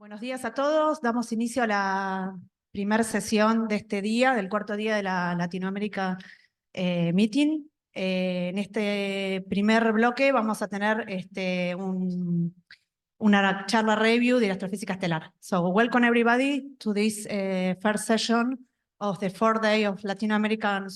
Buenos días a todos. Damos inicio a la primera sesión de este día, del cuarto día de la Latinoamérica Meeting. En este primer bloque vamos a tener una charla review de la astrofísica estelar. So, welcome everybody to this first session of the fourth day of Latin American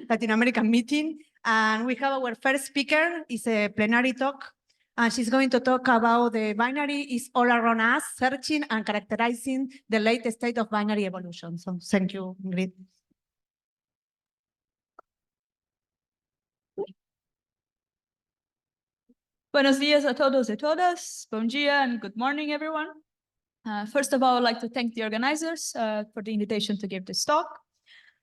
Latin American Meeting. And we have our first speaker, is a plenary talk. And she's going to talk about the binary is all around us, searching and characterizing the latest state of binary evolution. So thank you, Ingrid. Buenos dias a todos e todas. Bom dia and good morning, everyone. First of all, I'd like to thank the organizers for the invitation to give this talk.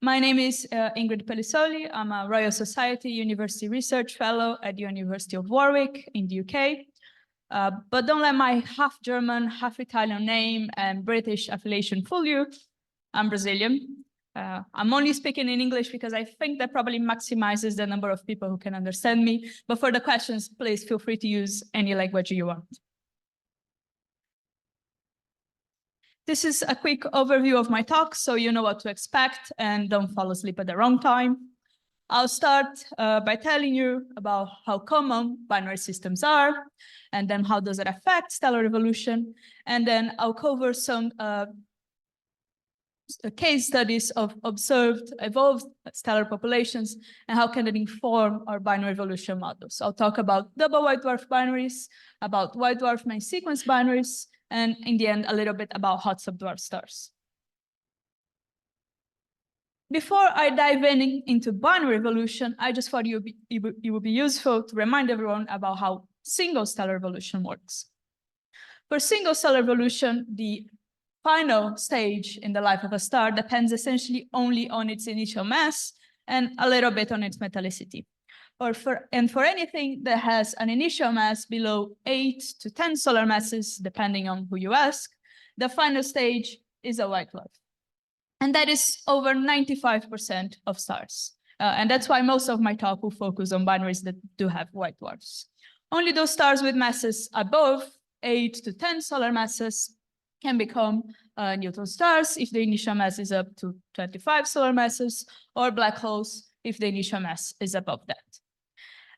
My name is Ingrid Pelisoli. I'm a Royal Society University Research Fellow at the University of Warwick in the UK. But don't let my half German, half Italian name and British affiliation fool you. I'm Brazilian. I'm only speaking in English because I think that probably maximizes the number of people who can understand me. But for the questions, please feel free to use any language you want. This is a quick overview of my talk, so you know what to expect and don't fall asleep at the wrong time. I'll start by telling you about how common binary systems are, and then how does it affect stellar evolution, and then I'll cover some case studies of observed evolved stellar populations and how can it inform our binary evolution models. I'll talk about double white dwarf binaries, about white dwarf main sequence binaries, and in the end, a little bit about hot subdwarf stars. Before I dive into binary evolution, I just thought it would be useful to remind everyone about how single stellar evolution works. For single stellar evolution, the final stage in the life of a star depends essentially only on its initial mass and a little bit on its metallicity. For anything that has an initial mass below 8 to 10 solar masses, depending on who you ask, the final stage is a white dwarf. And that is over 95% of stars. And that's why most of my talk will focus on binaries that do have white dwarfs. Only those stars with masses above 8 to 10 solar masses can become neutron stars if the initial mass is up to 25 solar masses, or black holes if the initial mass is above that.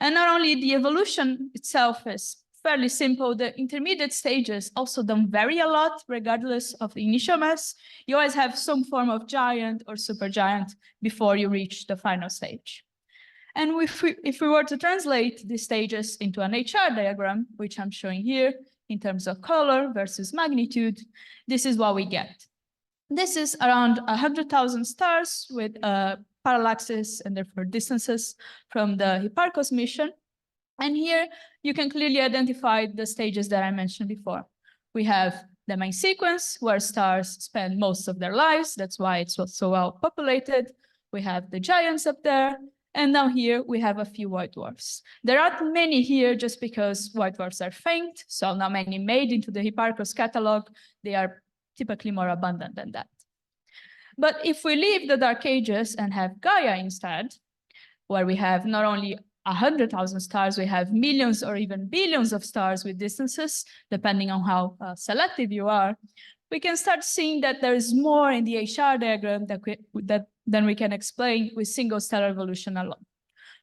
And not only the evolution itself is fairly simple, the intermediate stages also don't vary a lot regardless of the initial mass. You always have some form of giant or supergiant before you reach the final stage. And if we were to translate these stages into an HR diagram, which I'm showing here in terms of color versus magnitude, this is what we get. This is around 100,000 stars with parallaxes and therefore distances from the Hipparcos mission. And here you can clearly identify the stages that I mentioned before. We have the main sequence where stars spend most of their lives. That's why it's so well populated. We have the giants up there. And now here we have a few white dwarfs. There aren't many here just because white dwarfs are faint, so not many made into the Hipparcos catalog. They are typically more abundant than that. But if we leave the dark ages and have Gaia instead, where we have not only 100,000 stars, we have millions or even billions of stars with distances, depending on how selective you are, we can start seeing that there is more in the HR diagram than we can explain with single stellar evolution alone.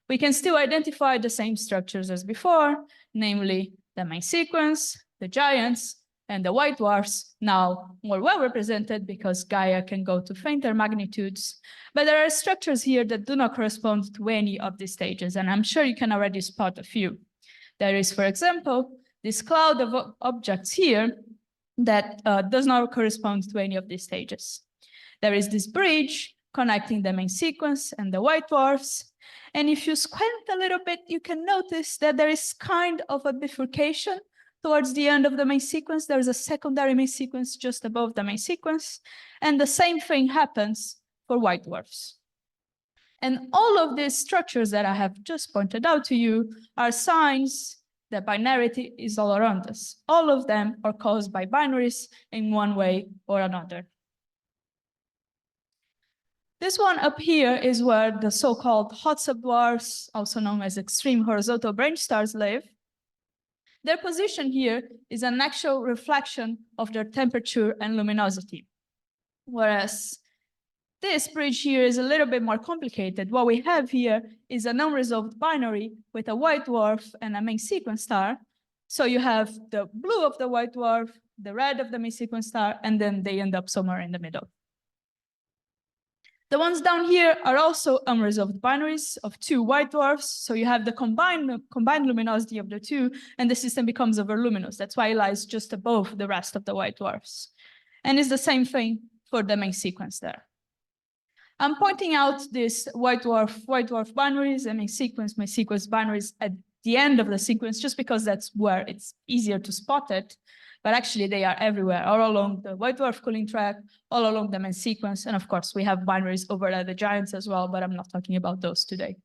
We can still identify the same structures as before, namely the main sequence, the giants, and the white dwarfs, now more well represented because Gaia can go to fainter magnitudes. But there are structures here that do not correspond to any of these stages, and I'm sure you can already spot a few. There is, for example, this cloud of objects here that does not correspond to any of these stages. There is this bridge connecting the main sequence and the white dwarfs. And if you squint a little bit, you can notice that there is kind of a bifurcation towards the end of the main sequence. There is a secondary main sequence just above the main sequence. And the same thing happens for white dwarfs. And all of these structures that I have just pointed out to you are signs that binarity is all around us. All of them are caused by binaries in one way or another. This one up here is where the so-called hot subdwarfs, also known as extreme horizontal branch stars, live. Their position here is an actual reflection of their temperature and luminosity. Whereas this bridge here is a little bit more complicated. What we have here is an unresolved binary with a white dwarf and a main sequence star. So you have the blue of the white dwarf, the red of the main sequence star, and then they end up somewhere in the middle. The ones down here are also unresolved binaries of two white dwarfs. So you have the combined luminosity of the two, and the system becomes overluminous. That's why it lies just above the rest of the white dwarfs. And it's the same thing for the main sequence there. I'm pointing out these white dwarf binaries and main sequence binaries at the end of the sequence, just because that's where it's easier to spot it. But actually they are everywhere, all along the white dwarf cooling track, all along the main sequence. And of course, we have binaries over at the giants as well, but I'm not talking about those today.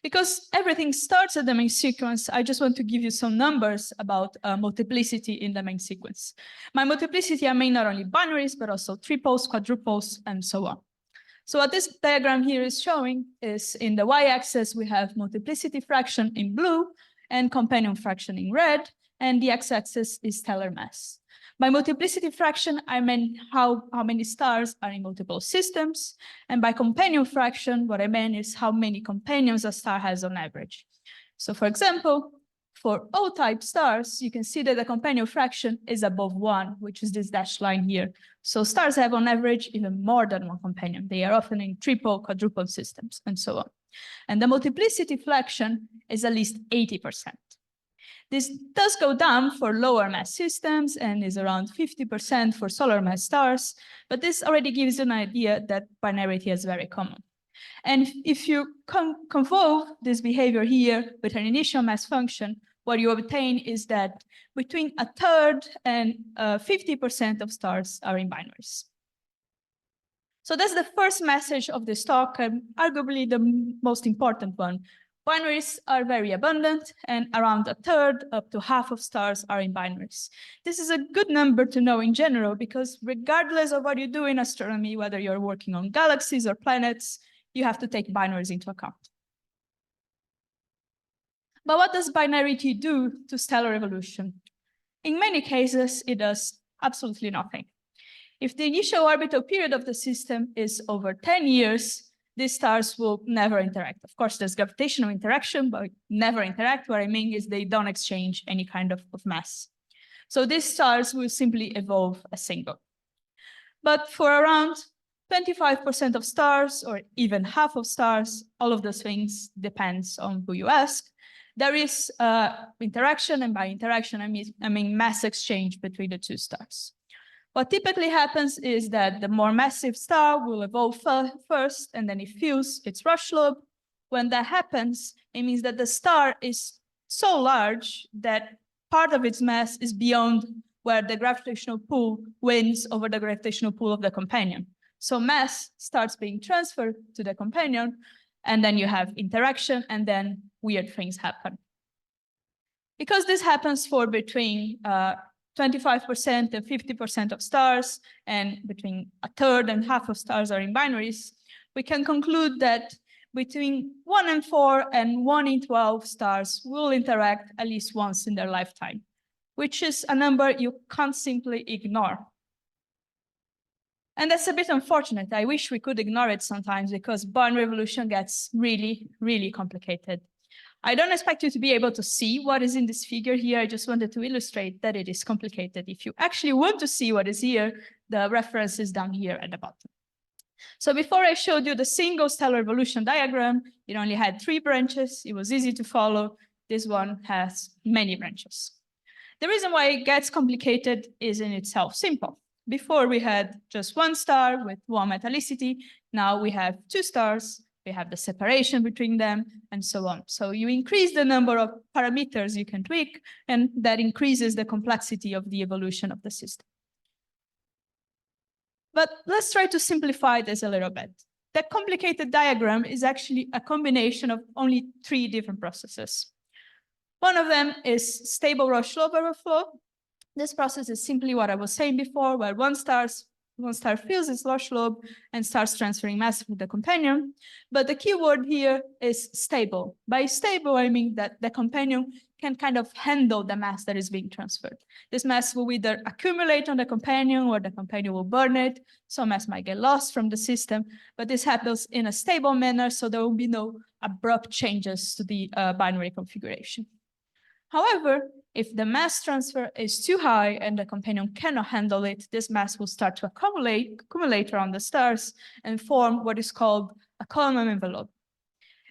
Because everything starts at the main sequence, I just want to give you some numbers about multiplicity in the main sequence. My multiplicity, I mean not only binaries, but also triples, quadruples, and so on. So what this diagram here is showing is in the y-axis, we have multiplicity fraction in blue and companion fraction in red, and the x-axis is stellar mass. By multiplicity fraction, I mean how many stars are in multiple systems. And by companion fraction, what I mean is how many companions a star has on average. So for example, for O-type stars, you can see that the companion fraction is above 1, which is this dashed line here. So stars have on average even more than one companion. They are often in triple, quadruple systems, and so on. And the multiplicity fraction is at least 80%. This does go down for lower mass systems and is around 50% for solar mass stars, but this already gives you an idea that binarity is very common. And if you convolve this behavior here with an initial mass function, what you obtain is that between 1/3 and 50% of stars are in binaries. So that's the first message of this talk, and arguably the most important one. Binaries are very abundant, and around 1/3 up to half of stars are in binaries. This is a good number to know in general, because regardless of what you do in astronomy, whether you're working on galaxies or planets, you have to take binaries into account. But what does binarity do to stellar evolution? In many cases, it does absolutely nothing. If the initial orbital period of the system is over 10 years, these stars will never interact. Of course, there's gravitational interaction, but never interact. What I mean is they don't exchange any kind of mass. So these stars will simply evolve as single. But for around 25% of stars, or even half of stars, all of those things depends on who you ask, there is interaction, and by interaction, I mean mass exchange between the two stars. What typically happens is that the more massive star will evolve first, and then it fills its rush lobe. When that happens, it means that the star is so large that part of its mass is beyond where the gravitational pull wins over the gravitational pull of the companion. So mass starts being transferred to the companion, and then you have interaction, and then weird things happen. Because this happens for between 25% and 50% of stars, and between 1/3 and half of stars are in binaries, we can conclude that between 1 in 4 and 1 in 12 stars will interact at least once in their lifetime, which is a number you can't simply ignore. And that's a bit unfortunate. I wish we could ignore it sometimes, because binary evolution gets really, really complicated. I don't expect you to be able to see what is in this figure here. I just wanted to illustrate that it is complicated. If you actually want to see what is here, the reference is down here at the bottom. So before I showed you the single stellar evolution diagram, it only had 3 branches. It was easy to follow. This one has many branches. The reason why it gets complicated is in itself simple. Before we had just 1 star with 1 metallicity. Now we have 2 stars. We have the separation between them, and so on. So you increase the number of parameters you can tweak, and that increases the complexity of the evolution of the system. But let's try to simplify this a little bit. That complicated diagram is actually a combination of only 3 different processes. One of them is stable rush lobe overflow. This process is simply what I was saying before, where 1 star one star fills its large lobe and starts transferring mass to the companion. But the key word here is stable. By stable, I mean that the companion can kind of handle the mass that is being transferred. This mass will either accumulate on the companion or the companion will burn it. Some mass might get lost from the system, but this happens in a stable manner, so there will be no abrupt changes to the binary configuration. However, if the mass transfer is too high and the companion cannot handle it, this mass will start to accumulate around the stars and form what is called a common envelope.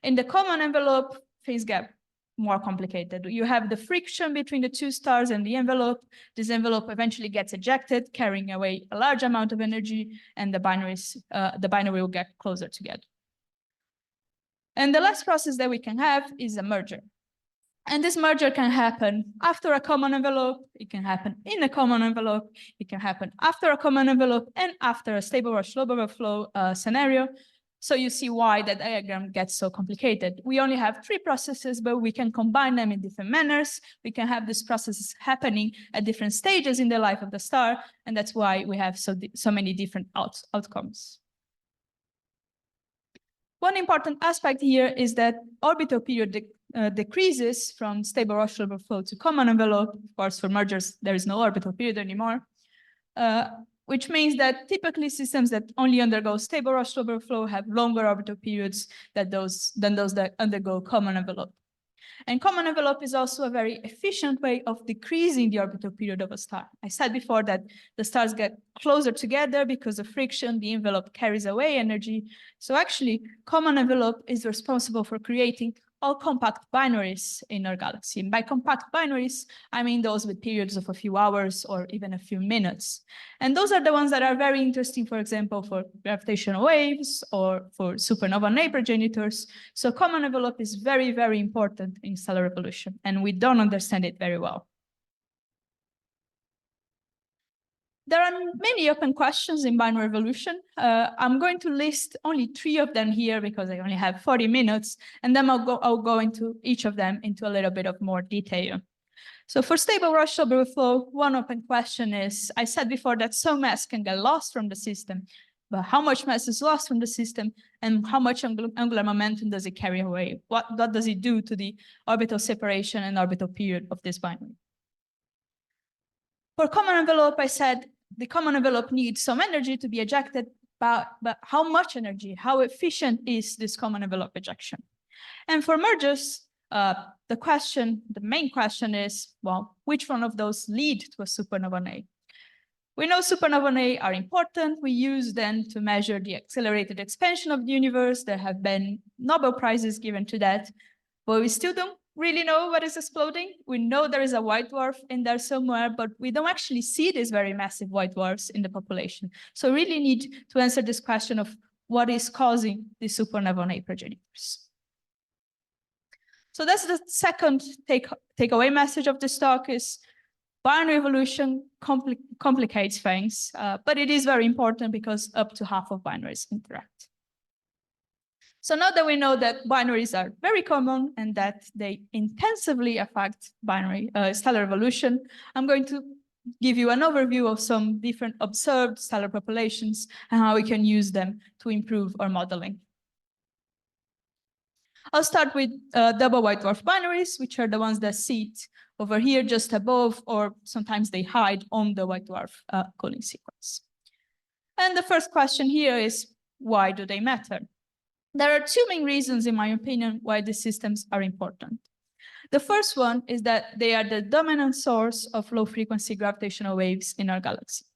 In the common envelope, things get more complicated. You have the friction between the two stars and the envelope. This envelope eventually gets ejected, carrying away a large amount of energy, and the binary will get closer together. And the last process that we can have is a merger. And this merger can happen after a common envelope, it can happen in a common envelope, it can happen after a common envelope, and after a stable rush lobe overflow scenario. So you see why the diagram gets so complicated. We only have 3 processes, but we can combine them in different manners. We can have these processes happening at different stages in the life of the star, and that's why we have so many different outcomes. One important aspect here is that orbital period decreases from stable rush overflow to common envelope. Of course, for mergers, there is no orbital period anymore, which means that typically systems that only undergo stable rush overflow have longer orbital periods than those that undergo common envelope. And common envelope is also a very efficient way of decreasing the orbital period of a star. I said before that the stars get closer together because of friction, the envelope carries away energy. So actually, common envelope is responsible for creating all compact binaries in our galaxy. And by compact binaries, I mean those with periods of a few hours or even a few minutes. And those are the ones that are very interesting, for example, for gravitational waves or for supernova neighbor progenitors. So common envelope is very, very important in stellar evolution, and we don't understand it very well. There are many open questions in binary evolution. I'm going to list only 3 of them here because I only have 40 minutes, and then I'll go into each of them into a little bit of more detail. So for stable rush overflow, one open question is, I said before that some mass can get lost from the system, but how much mass is lost from the system and how much angular momentum does it carry away? What does it do to the orbital separation and orbital period of this binary? For common envelope, I said the common envelope needs some energy to be ejected, but how much energy, how efficient is this common envelope ejection? And for mergers, the main question is, well, which one of those lead to a supernovae? We know supernovae are important. We use them to measure the accelerated expansion of the universe. There have been Nobel Prizes given to that, but we still don't really know what is exploding. We know there is a white dwarf in there somewhere, but we don't actually see these very massive white dwarfs in the population. So we really need to answer this question of what is causing the supernovae progenitors. So that's the second takeaway message of this talk is binary evolution complicates things, but it is very important because up to half of binaries interact. So now that we know that binaries are very common and that they intensively affect binary stellar evolution, I'm going to give you an overview of some different observed stellar populations and how we can use them to improve our modeling. I'll start with double white dwarf binaries, which are the ones that sit over here just above, or sometimes they hide on the white dwarf cooling sequence. And the first question here is, why do they matter? There are 2 main reasons, in my opinion, why these systems are important. The first one is that they are the dominant source of low-frequency gravitational waves in our galaxy.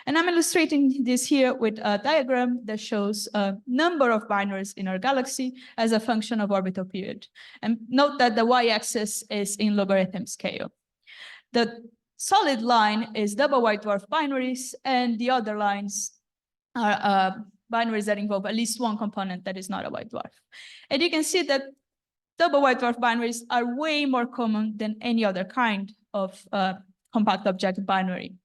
And I'm illustrating this here with a diagram that shows a number of binaries in our galaxy as a function of orbital period. And note that the y-axis is in logarithm scale. The solid line is double white dwarf binaries, and the other lines are binaries that involve at least one component that is not a white dwarf. And you can see that double white dwarf binaries are way more common than any other kind of compact object binary.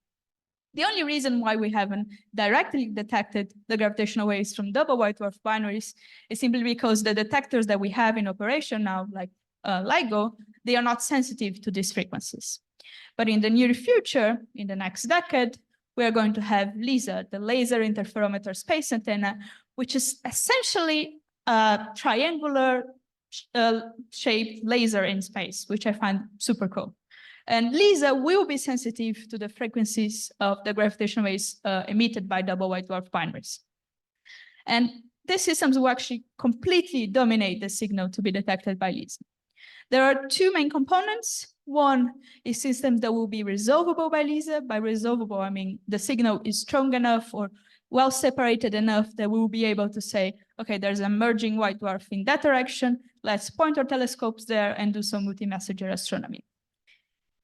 The only reason why we haven't directly detected the gravitational waves from double white dwarf binaries is simply because the detectors that we have in operation now, like LIGO, they are not sensitive to these frequencies. But in the near future, in the next decade, we are going to have LISA, the Laser Interferometer Space Antenna, which is essentially a triangular shaped laser in space, which I find super cool. And LISA will be sensitive to the frequencies of the gravitational waves emitted by double white dwarf binaries. And these systems will actually completely dominate the signal to be detected by LISA. There are two main components. One is systems that will be resolvable by LISA. By resolvable, I mean the signal is strong enough or well separated enough that we will be able to say, okay, there's an emerging white dwarf in that direction. Let's point our telescopes there and do some multi-messenger astronomy.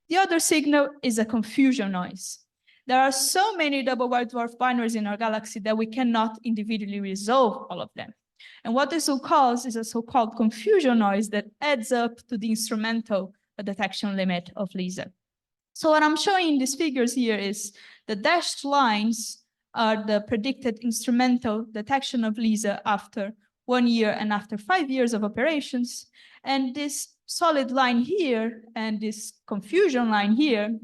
The other signal is a confusion noise. There are so many double white dwarf binaries in our galaxy that we cannot individually resolve all of them. And what this will cause is a so-called confusion noise that adds up to the instrumental detection limit of LISA. So what I'm showing in these figures here is the dashed lines are the predicted instrumental detection of LISA after 1 year and after 5 years of operations. And this solid line here and this confusion line here,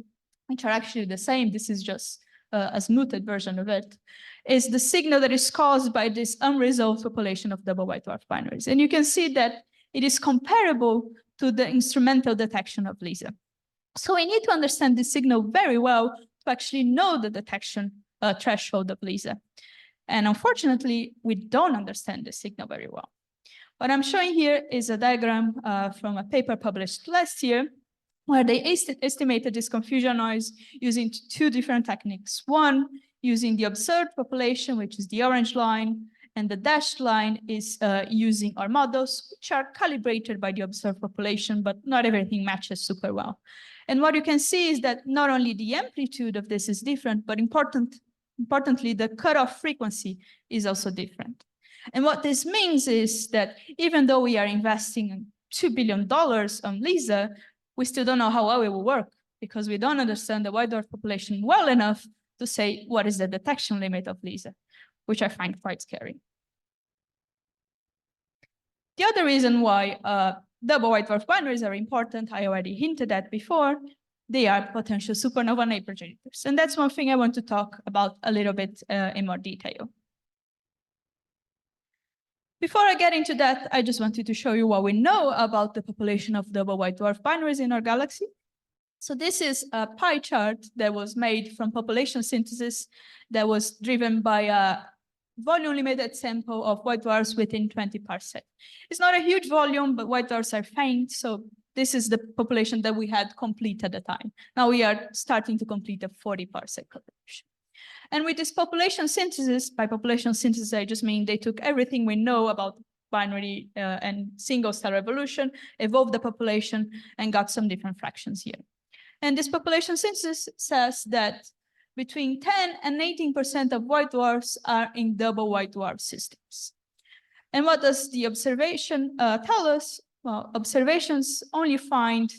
which are actually the same, this is just a smoothed version of it, is the signal that is caused by this unresolved population of double white dwarf binaries. And you can see that it is comparable to the instrumental detection of LISA. So we need to understand this signal very well to actually know the detection threshold of LISA. And unfortunately, we don't understand the signal very well. What I'm showing here is a diagram from a paper published last year, where they estimated this confusion noise using two different techniques. One, using the observed population, which is the orange line, and the dashed line is using our models, which are calibrated by the observed population, but not everything matches super well. And what you can see is that not only the amplitude of this is different, but importantly, the cutoff frequency is also different. And what this means is that even though we are investing $2 billion on LISA, we still don't know how well it will work because we don't understand the white dwarf population well enough to say what is the detection limit of LISA, which I find quite scary. The other reason why double white dwarf binaries are important, I already hinted at before, they are potential supernova neighbor generators. And that's one thing I want to talk about a little bit in more detail. Before I get into that, I just wanted to show you what we know about the population of double white dwarf binaries in our galaxy. So this is a pie chart that was made from population synthesis that was driven by a volume-limited sample of white dwarfs within 20 parsec. It's not a huge volume, but white dwarfs are faint, so this is the population that we had complete at the time. Now we are starting to complete a 40 parsec population. And with this population synthesis, by population synthesis, I just mean they took everything we know about binary and single stellar evolution, evolved the population, and got some different fractions here. And this population synthesis says that between 10 and 18% of white dwarfs are in double white dwarf systems. And what does the observation tell us? Well, observations only find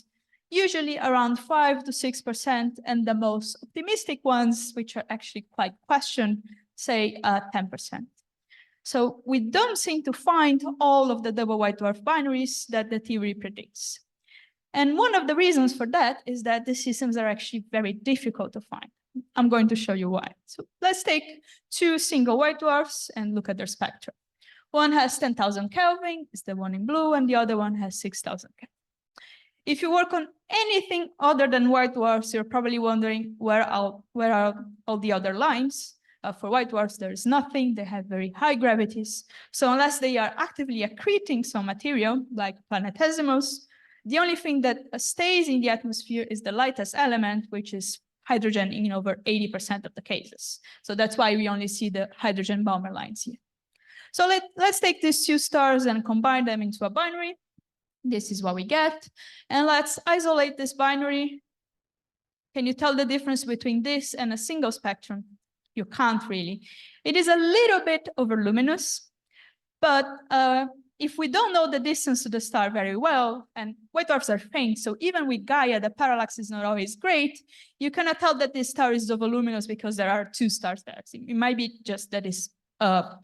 usually around 5 to 6%, and the most optimistic ones, which are actually quite questioned, say 10%. So we don't seem to find all of the double white dwarf binaries that the theory predicts. And one of the reasons for that is that the systems are actually very difficult to find. I'm going to show you why. So let's take two single white dwarfs and look at their spectra. One has 10,000 Kelvin, is the one in blue, and the other one has 6,000 Kelvin. If you work on anything other than white dwarfs, you're probably wondering where are all the other lines. For white dwarfs, there is nothing. They have very high gravities. So unless they are actively accreting some material, like planetesimals, the only thing that stays in the atmosphere is the lightest element, which is hydrogen in over 80% of the cases. So that's why we only see the hydrogen Balmer lines here. So let's take these two stars and combine them into a binary. This is what we get. And let's isolate this binary. Can you tell the difference between this and a single spectrum? You can't really. It is a little bit overluminous, but if we don't know the distance to the star very well, and white dwarfs are faint, so even with Gaia, the parallax is not always great, you cannot tell that this star is overluminous because there are two stars there. It might be just that it's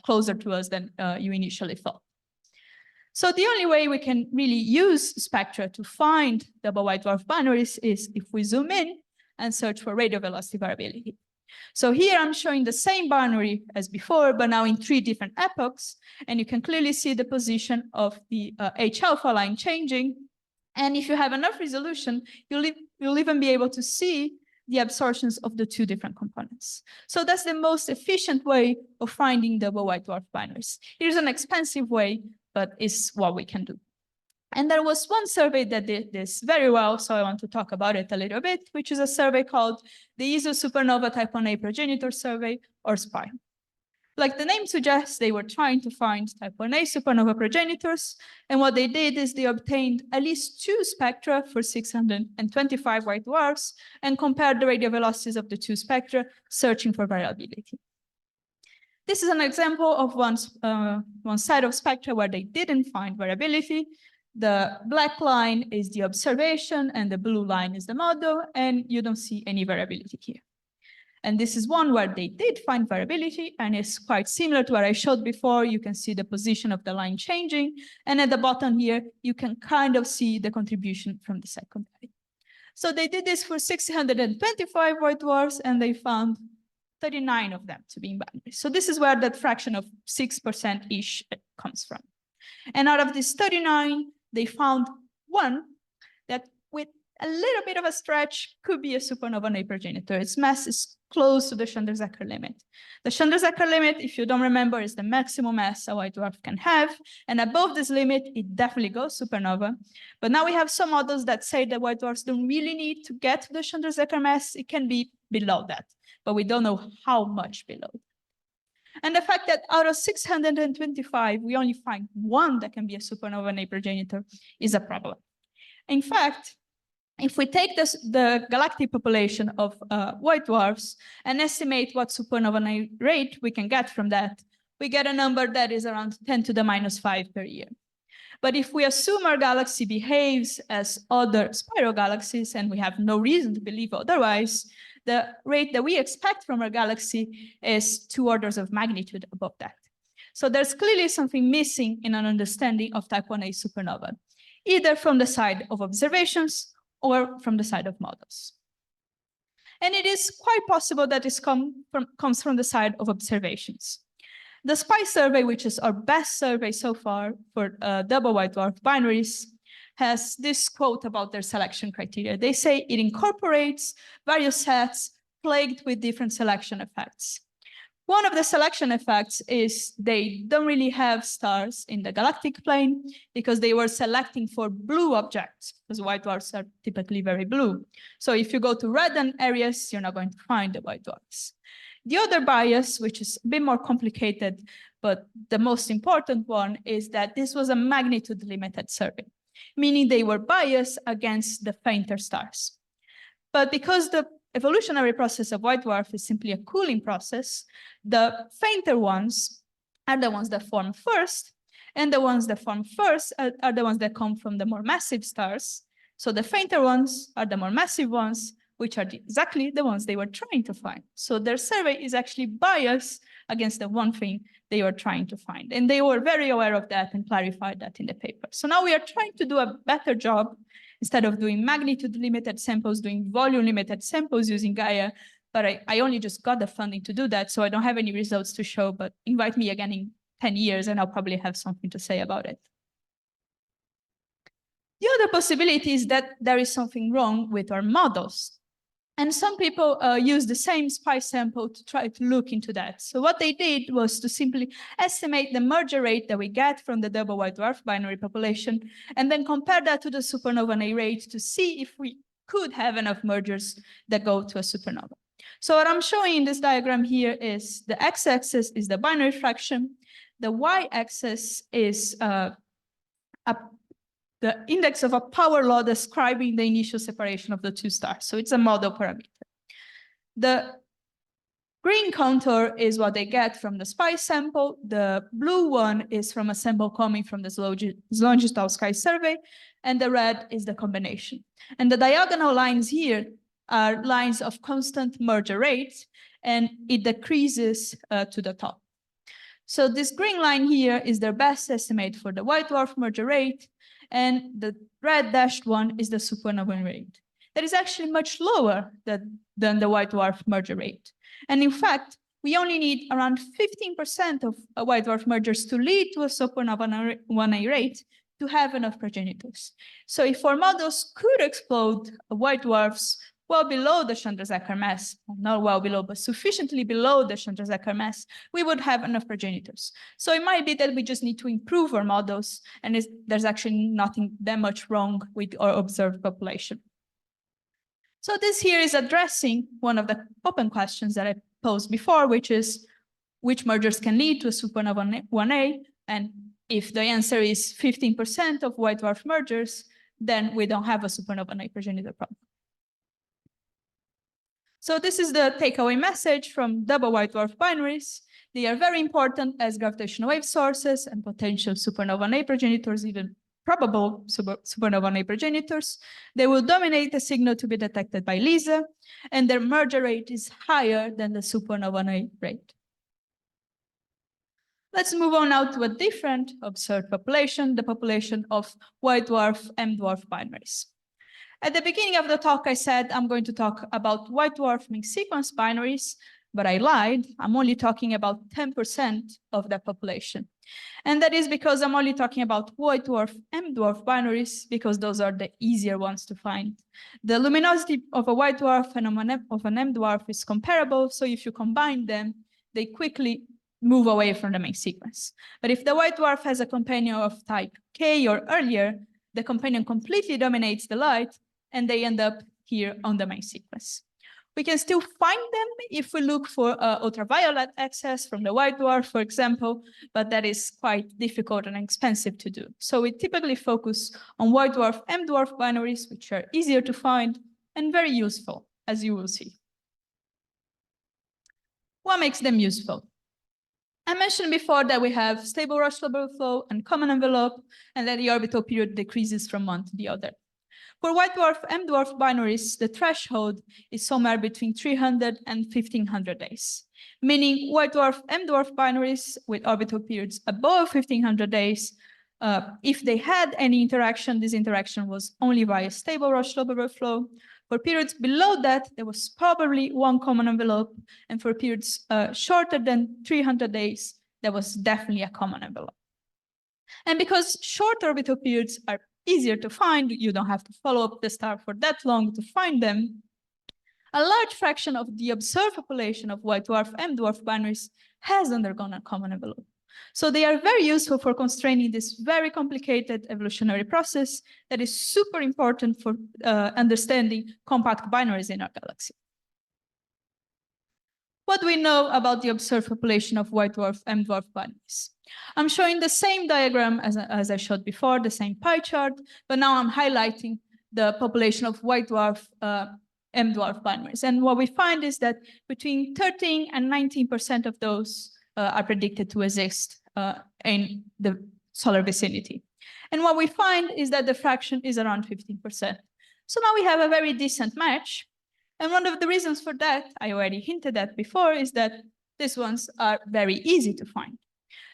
closer to us than you initially thought. So the only way we can really use spectra to find double white dwarf binaries is if we zoom in and search for radio velocity variability. So here I'm showing the same binary as before, but now in 3 different epochs. And you can clearly see the position of the H alpha line changing. And if you have enough resolution, you'll even be able to see the absorptions of the 2 different components. So that's the most efficient way of finding double white dwarf binaries. Here's an expensive way, but it's what we can do. And there was one survey that did this very well, so I want to talk about it a little bit, which is a survey called the ESO Supernova Type 1a Progenitor Survey, or SPY. Like the name suggests, they were trying to find type 1a supernova progenitors, and what they did is they obtained at least 2 spectra for 625 white dwarfs and compared the radial velocities of the 2 spectra, searching for variability. This is an example of one side of spectra where they didn't find variability. The black line is the observation and the blue line is the model, and you don't see any variability here. And this is one where they did find variability, and it's quite similar to what I showed before. You can see the position of the line changing, and at the bottom here, you can kind of see the contribution from the secondary. So they did this for 625 white dwarfs, and they found 39 of them to be in binary. So this is where that fraction of 6%-ish comes from. And out of this 39, they found one that with a little bit of a stretch could be a supernova A progenitor. Its mass is close to the Chandrasekhar limit. The Chandrasekhar limit, if you don't remember, is the maximum mass a white dwarf can have. And above this limit, it definitely goes supernova. But now we have some models that say that white dwarfs don't really need to get to the Chandrasekhar mass. It can be below that, but we don't know how much below. And the fact that out of 625, we only find one that can be a supernova A progenitor is a problem. In fact, if we take the galactic population of white dwarfs and estimate what supernova A rate we can get from that, we get a number that is around 10 to the -5 per year. But if we assume our galaxy behaves as other spiral galaxies, and we have no reason to believe otherwise, the rate that we expect from our galaxy is 2 orders of magnitude above that. So there's clearly something missing in an understanding of type 1a supernova, either from the side of observations or from the side of models. And it is quite possible that this comes from the side of observations. The SPY survey, which is our best survey so far for double white dwarf binaries, has this quote about their selection criteria. They say it incorporates various sets plagued with different selection effects. One of the selection effects is they don't really have stars in the galactic plane because they were selecting for blue objects, because white dwarfs are typically very blue. So if you go to red areas, you're not going to find the white dwarfs. The other bias, which is a bit more complicated, but the most important one, is that this was a magnitude limited survey, meaning they were biased against the fainter stars. But because the evolutionary process of white dwarf is simply a cooling process, the fainter ones are the ones that form first, and the ones that form first are the ones that come from the more massive stars. So the fainter ones are the more massive ones, which are exactly the ones they were trying to find. So their survey is actually biased against the one thing they were trying to find. And they were very aware of that and clarified that in the paper. So now we are trying to do a better job. Instead of doing magnitude limited samples, doing volume limited samples using Gaia. But I only just got the funding to do that, so I don't have any results to show, but invite me again in 10 years and I'll probably have something to say about it. The other possibility is that there is something wrong with our models. And some people use the same SPY sample to try to look into that. So what they did was to simply estimate the merger rate that we get from the double white dwarf binary population, and then compare that to the supernova A rate to see if we could have enough mergers that go to a supernova. So what I'm showing in this diagram here is the x-axis is the binary fraction. The y-axis is the index of a power law describing the initial separation of the 2 stars. So it's a model parameter. The green contour is what they get from the SPY sample. The blue one is from a sample coming from the longitudinal sky survey, and the red is the combination. And the diagonal lines here are lines of constant merger rate, and it decreases to the top. So this green line here is their best estimate for the white dwarf merger rate, and the red dashed one is the supernova rate. that is actually much lower than the white dwarf merger rate. And in fact, we only need around 15% of white dwarf mergers to lead to a supernova 1A rate to have enough progenitors. So if our models could explode white dwarfs well below the Chandrasekhar mass, not well below, but sufficiently below the Chandrasekhar mass, we would have enough progenitors. So it might be that we just need to improve our models, and there's actually nothing that much wrong with our observed population. So this here is addressing one of the open questions that I posed before, which is which mergers can lead to a supernova 1A, and if the answer is 15% of white dwarf mergers, then we don't have a supernova 1A progenitor problem. So this is the takeaway message from double white dwarf binaries. They are very important as gravitational wave sources and potential supernova 1A progenitors, even probable supernova 1A progenitors. They will dominate the signal to be detected by LISA, and their merger rate is higher than the supernova 1A rate. Let's move on now to a different observed population, the population of white dwarf M dwarf binaries. At the beginning of the talk, I said I'm going to talk about white dwarf mixed sequence binaries, but I lied. I'm only talking about 10% of that population. And that is because I'm only talking about white dwarf M dwarf binaries, because those are the easier ones to find. The luminosity of a white dwarf and of an M dwarf is comparable, so if you combine them, they quickly move away from the main sequence. But if the white dwarf has a companion of type K or earlier, the companion completely dominates the light, and they end up here on the main sequence. We can still find them if we look for ultraviolet access from the white dwarf, for example, but that is quite difficult and expensive to do. So we typically focus on white dwarf M dwarf binaries, which are easier to find and very useful, as you will see. What makes them useful? I mentioned before that we have stable Roche-Lober flow and common envelope, and that the orbital period decreases from one to the other. For white dwarf M dwarf binaries, the threshold is somewhere between 300 and 1500 days, meaning white dwarf M dwarf binaries with orbital periods above 1500 days, if they had any interaction, this interaction was only via stable Roche-Lober flow. For periods below that, there was probably one common envelope, and for periods shorter than 300 days, there was definitely a common envelope. And because short orbital periods are easier to find, you don't have to follow up the star for that long to find them, a large fraction of the observed population of white dwarf M dwarf binaries has undergone a common envelope. So they are very useful for constraining this very complicated evolutionary process that is super important for understanding compact binaries in our galaxy. What do we know about the observed population of white dwarf M dwarf binaries? I'm showing the same diagram as I showed before, the same pie chart, but now I'm highlighting the population of white dwarf M dwarf binaries. And what we find is that between 13 and 19% of those are predicted to exist in the solar vicinity. And what we find is that the fraction is around 15%. So now we have a very decent match. And one of the reasons for that, I already hinted at before, is that these ones are very easy to find.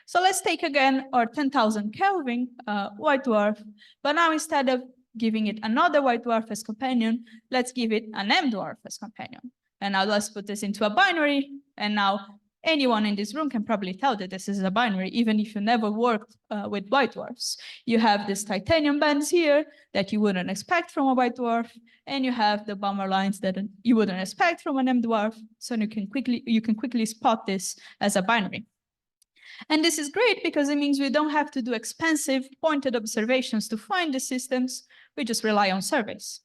So let's take again our 10,000 Kelvin white dwarf, but now instead of giving it another white dwarf as companion, let's give it an M dwarf as companion. And now let's put this into a binary, and now anyone in this room can probably tell that this is a binary, even if you never worked with white dwarfs. You have these titanium bands here that you wouldn't expect from a white dwarf, and you have the Balmer lines that you wouldn't expect from an M dwarf, so you can quickly spot this as a binary. And this is great because it means we don't have to do expensive pointed observations to find the systems, we just rely on surveys.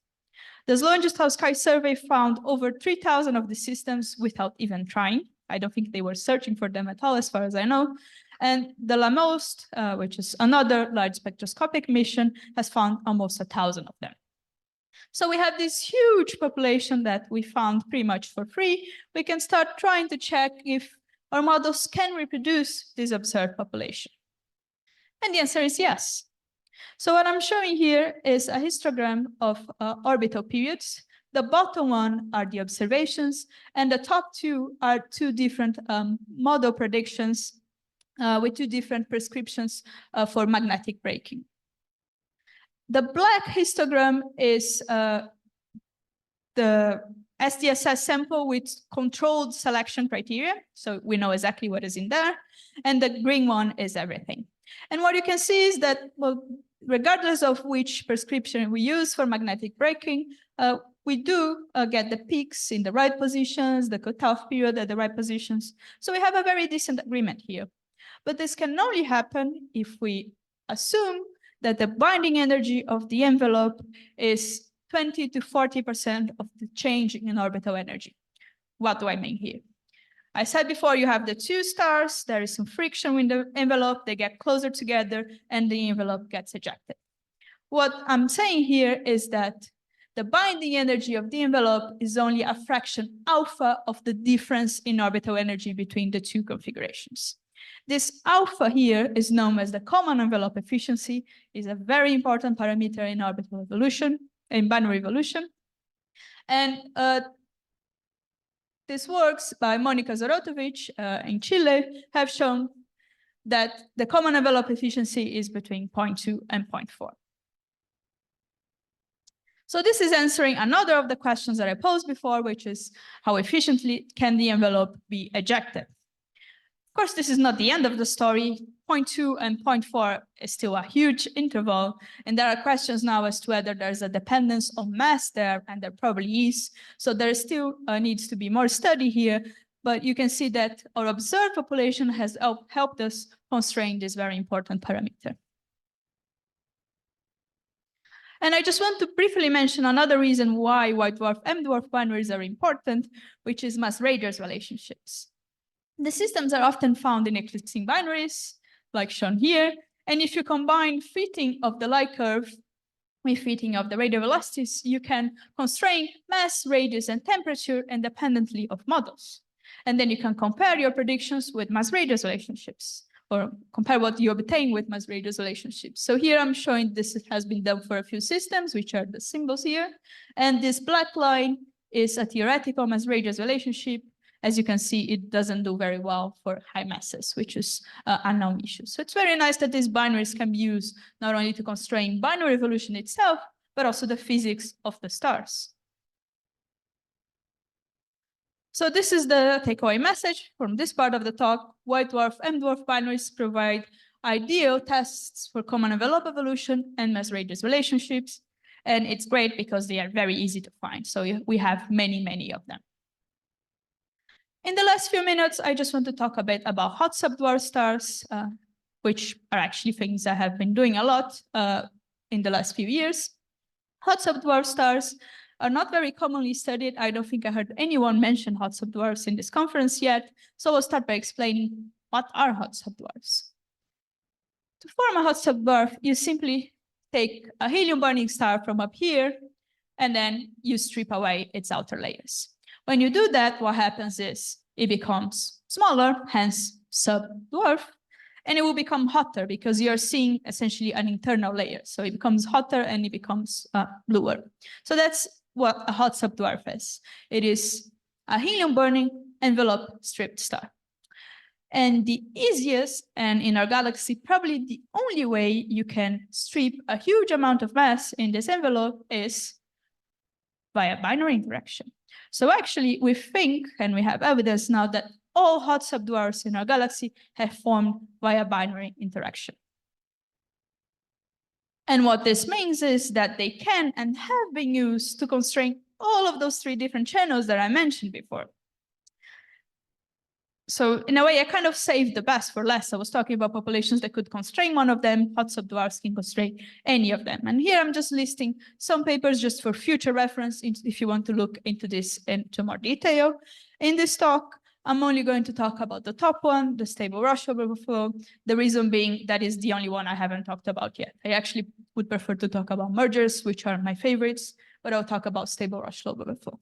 The Sloan-Gestalt Sky survey found over 3,000 of the systems without even trying. I don't think they were searching for them at all, as far as I know. And the LAMOST, which is another large spectroscopic mission, has found almost 1,000 of them. So we have this huge population that we found pretty much for free. We can start trying to check if our models can reproduce this observed population. And the answer is yes. So what I'm showing here is a histogram of orbital periods. The bottom one are the observations, and the top two are two different model predictions with two different prescriptions for magnetic braking. The black histogram is the SDSS sample with controlled selection criteria. So we know exactly what is in there. And the green one is everything. And what you can see is that, well, regardless of which prescription we use for magnetic braking, we do get the peaks in the right positions, the cutoff period at the right positions. So we have a very decent agreement here. But this can only happen if we assume that the binding energy of the envelope is 20 to 40% of the change in orbital energy. What do I mean here? I said before, you have the two stars, there is some friction with the envelope, they get closer together, and the envelope gets ejected. What I'm saying here is that the binding energy of the envelope is only a fraction alpha of the difference in orbital energy between the two configurations. This alpha here is known as the common envelope efficiency, is a very important parameter in orbital evolution, in binary evolution. And this works by Monika Zorotovich in Chile have shown that the common envelope efficiency is between 0.2 and 0.4. So this is answering another of the questions that I posed before, which is how efficiently can the envelope be ejected? Of course, this is not the end of the story. 0.2 and 0.4 is still a huge interval. And there are questions now as to whether there's a dependence on mass there, and there probably is. So there still needs to be more study here. But you can see that our observed population has helped us constrain this very important parameter. And I just want to briefly mention another reason why white dwarf M-dwarf binaries are important, which is mass-radius relationships. The systems are often found in eclipsing binaries, like shown here. And if you combine fitting of the light curve with fitting of the radial velocities, you can constrain mass, radius, and temperature independently of models. And then you can compare your predictions with mass-radius relationships, or compare what you obtain with mass-radius relationships. So here I'm showing this has been done for a few systems, which are the symbols here. And this black line is a theoretical mass-radius relationship. As you can see, it doesn't do very well for high masses, which is a known issue. So it's very nice that these binaries can be used not only to constrain binary evolution itself, but also the physics of the stars. So this is the takeaway message from this part of the talk. White dwarf M-dwarf binaries provide ideal tests for common envelope evolution and mass-radius relationships. And it's great because they are very easy to find. So we have many, many of them. In the last few minutes, I just want to talk a bit about hot subdwarf stars, which are actually things I have been doing a lot in the last few years. Hot subdwarf stars are not very commonly studied. I don't think I heard anyone mention hot subdwarfs in this conference yet. So I'll start by explaining what are hot subdwarfs. To form a hot subdwarf, you simply take a helium-burning star from up here, and then you strip away its outer layers. When you do that, what happens is it becomes smaller, hence subdwarf, and it will become hotter because you're seeing essentially an internal layer. So it becomes hotter and it becomes bluer. So that's what a hot subdwarf is. It is a helium-burning envelope stripped star. And the easiest, and in our galaxy, probably the only way you can strip a huge amount of mass in this envelope is via binary interaction. So actually, we think, and we have evidence now, that all hot subdwarfs in our galaxy have formed via binary interaction. And what this means is that they can and have been used to constrain all of those three different channels that I mentioned before. So in a way, I kind of saved the best for last. I was talking about populations that could constrain one of them. Hot subdwarfs can constrain any of them. And here I'm just listing some papers just for future reference if you want to look into this into more detail. In this talk, I'm only going to talk about the top one, the stable Rush overflow. The reason being that is the only one I haven't talked about yet. I actually would prefer to talk about mergers, which are my favorites, but I'll talk about stable Rush overflow.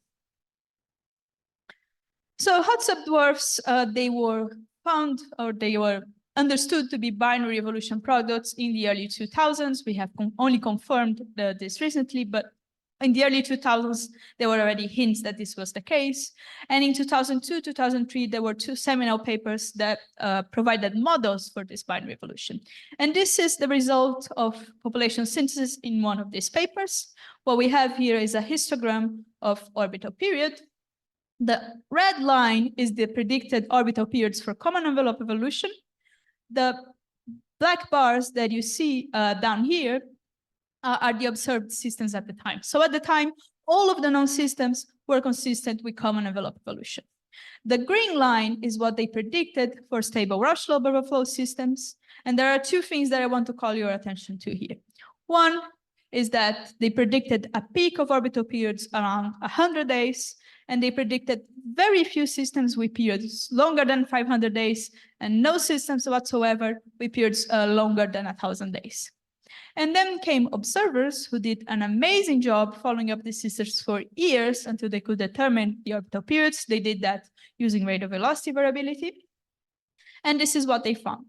So hot subdwarfs, they were found, or they were understood to be binary evolution products in the early 2000s. We have only confirmed this recently, but in the early 2000s, there were already hints that this was the case. And in 2002, 2003, there were two seminal papers that provided models for this binary evolution. And this is the result of population synthesis in one of these papers. What we have here is a histogram of orbital period. The red line is the predicted orbital periods for common envelope evolution. The black bars that you see down here are the observed systems at the time. So at the time, all of the known systems were consistent with common envelope evolution. The green line is what they predicted for stable Rush-Lobe overflow systems. And there are two things that I want to call your attention to here. One is that they predicted a peak of orbital periods around 100 days, and they predicted very few systems with periods longer than 500 days, and no systems whatsoever with periods longer than 1,000 days. And then came observers who did an amazing job following up these systems for years until they could determine the orbital periods. They did that using rate of velocity variability. And this is what they found.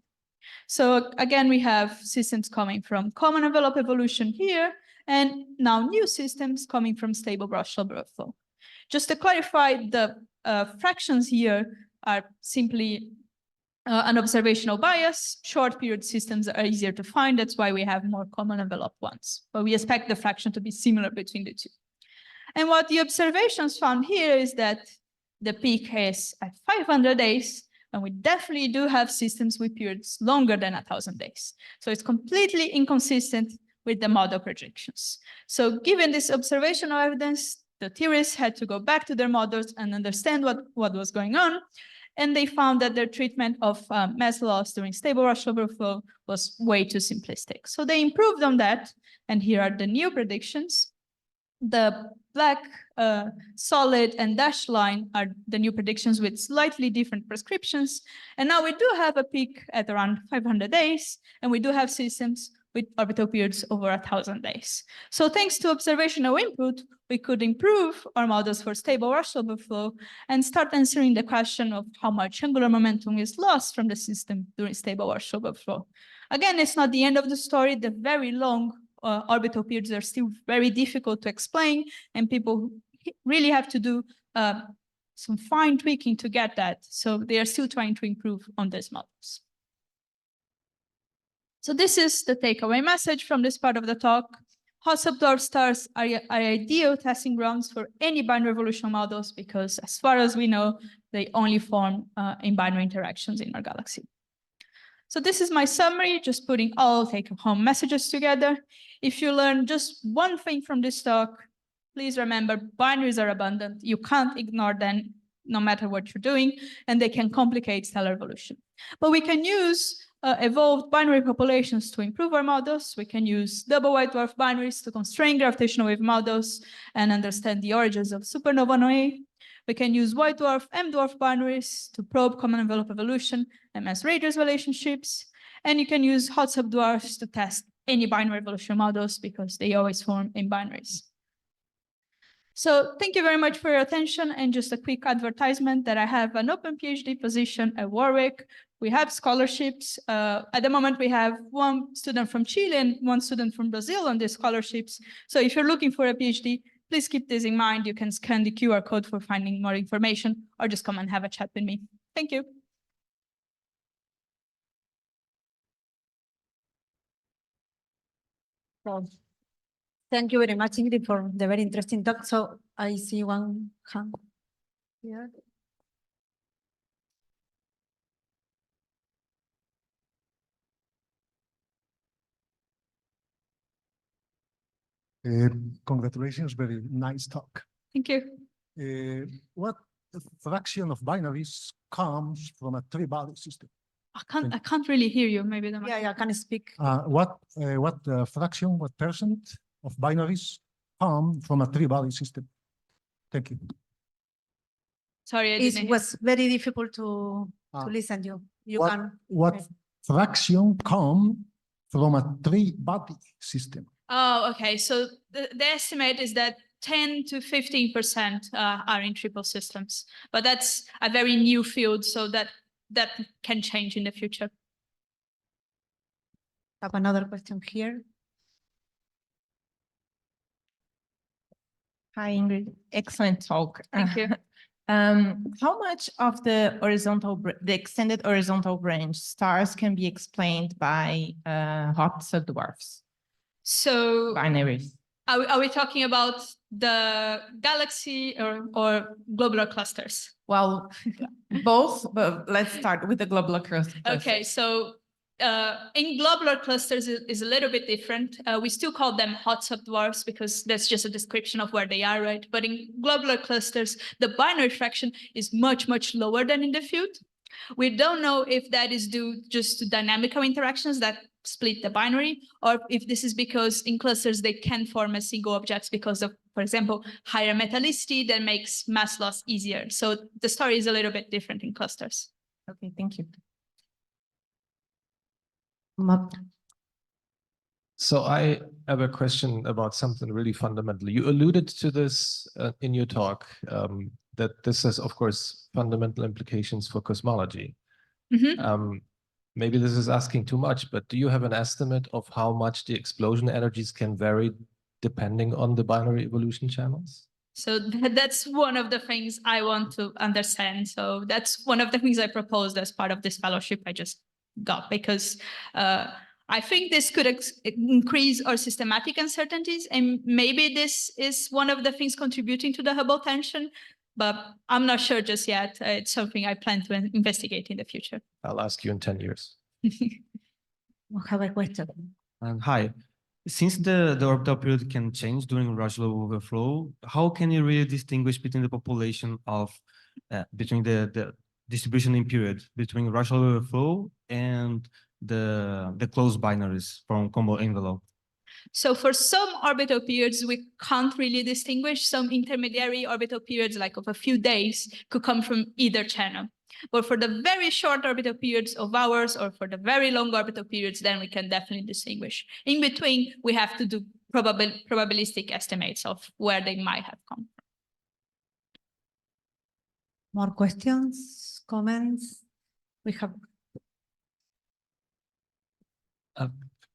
So again, we have systems coming from common envelope evolution here, and now new systems coming from stable Rush-Lobe overflow. Just to clarify, the fractions here are simply an observational bias. Short period systems are easier to find. That's why we have more common envelope ones. But we expect the fraction to be similar between the two. And what the observations found here is that the peak is at 500 days, and we definitely do have systems with periods longer than 1,000 days. So it's completely inconsistent with the model projections. So given this observational evidence, the theorists had to go back to their models and understand what was going on. And they found that their treatment of mass loss during stable Rush-Lobe overflow was way too simplistic. So they improved on that. And here are the new predictions. The black solid and dashed line are the new predictions with slightly different prescriptions. And now we do have a peak at around 500 days, and we do have systems with orbital periods over 1,000 days. So thanks to observational input, we could improve our models for stable Rush-Lobe overflow and start answering the question of how much angular momentum is lost from the system during stable Rush-Lobe overflow. Again, it's not the end of the story. The very long orbital periods are still very difficult to explain, and people really have to do some fine tweaking to get that. So they are still trying to improve on these models. So this is the takeaway message from this part of the talk. Hot subdwarf stars are ideal testing grounds for any binary evolution models because, as far as we know, they only form in binary interactions in our galaxy. So this is my summary, just putting all take-home messages together. If you learn just one thing from this talk, please remember binaries are abundant. You can't ignore them no matter what you're doing, and they can complicate stellar evolution. But we can use evolved binary populations to improve our models. We can use double white dwarf binaries to constrain gravitational wave models and understand the origins of supernova novae. We can use white dwarf M dwarf binaries to probe common envelope evolution and mass radius relationships. And you can use hot subdwarfs to test any binary evolution models because they always form in binaries. So thank you very much for your attention, and just a quick advertisement that I have an open PhD position at Warwick. We have scholarships. At the moment, we have one student from Chile and one student from Brazil on these scholarships. So if you're looking for a PhD, please keep this in mind. You can scan the QR code for finding more information, or just come and have a chat with me. Thank you. So, thank you very much, Ingrid, for the very interesting talk. So I see one hand here. Congratulations, very nice talk. Thank you. What fraction of binaries comes from a three-body system? I can't really hear you. Maybe the Yeah, can I speak? What fraction, what percent of binaries come from a three-body system? Thank you. Sorry, It was very difficult to listen to you. What fraction come from a three-body system? Oh, okay. So the estimate is that 10 to 15% are in triple systems, but that's a very new field, so that can change in the future. I have another question here. Hi, Ingrid. Excellent talk. Thank you. How much of the the extended horizontal range stars can be explained by hot subdwarfs, So binaries? are we talking about the galaxy or globular clusters? Well, both, but let's start with the globular clusters. Okay, so in globular clusters is a little bit different. We still call them hot subdwarfs because that's just a description of where they are, right? But in globular clusters, the binary fraction is much, much lower than in the field. We don't know if that is due just to dynamical interactions that split the binary, or if this is because in clusters they can form as single objects because of, for example, higher metallicity that makes mass loss easier. So the story is a little bit different in clusters. Okay, thank you. So I have a question about something really fundamental. You alluded to this in your talk, that this has, of course, fundamental implications for cosmology. Mhm. Maybe this is asking too much, but do you have an estimate of how much the explosion energies can vary depending on the binary evolution channels? So that's one of the things I want to understand. So that's one of the things I proposed as part of this fellowship I just got, because I think this could increase our systematic uncertainties. And maybe this is one of the things contributing to the Hubble tension, but I'm not sure just yet. It's something I plan to investigate in the future. I'll ask you in 10 years. We'll have a question. Hi. Since the orbital period can change during Rajleigh overflow, how can you really distinguish between the population of between the distribution in period between Rajleigh overflow and the closed binaries from combo envelope? So for some orbital periods, we can't really distinguish. Some intermediary orbital periods, like of a few days, could come from either channel. But for the very short orbital periods of hours or for the very long orbital periods, then we can definitely distinguish. In between, we have to do probabilistic estimates of where they might have come from. More questions, comments? We have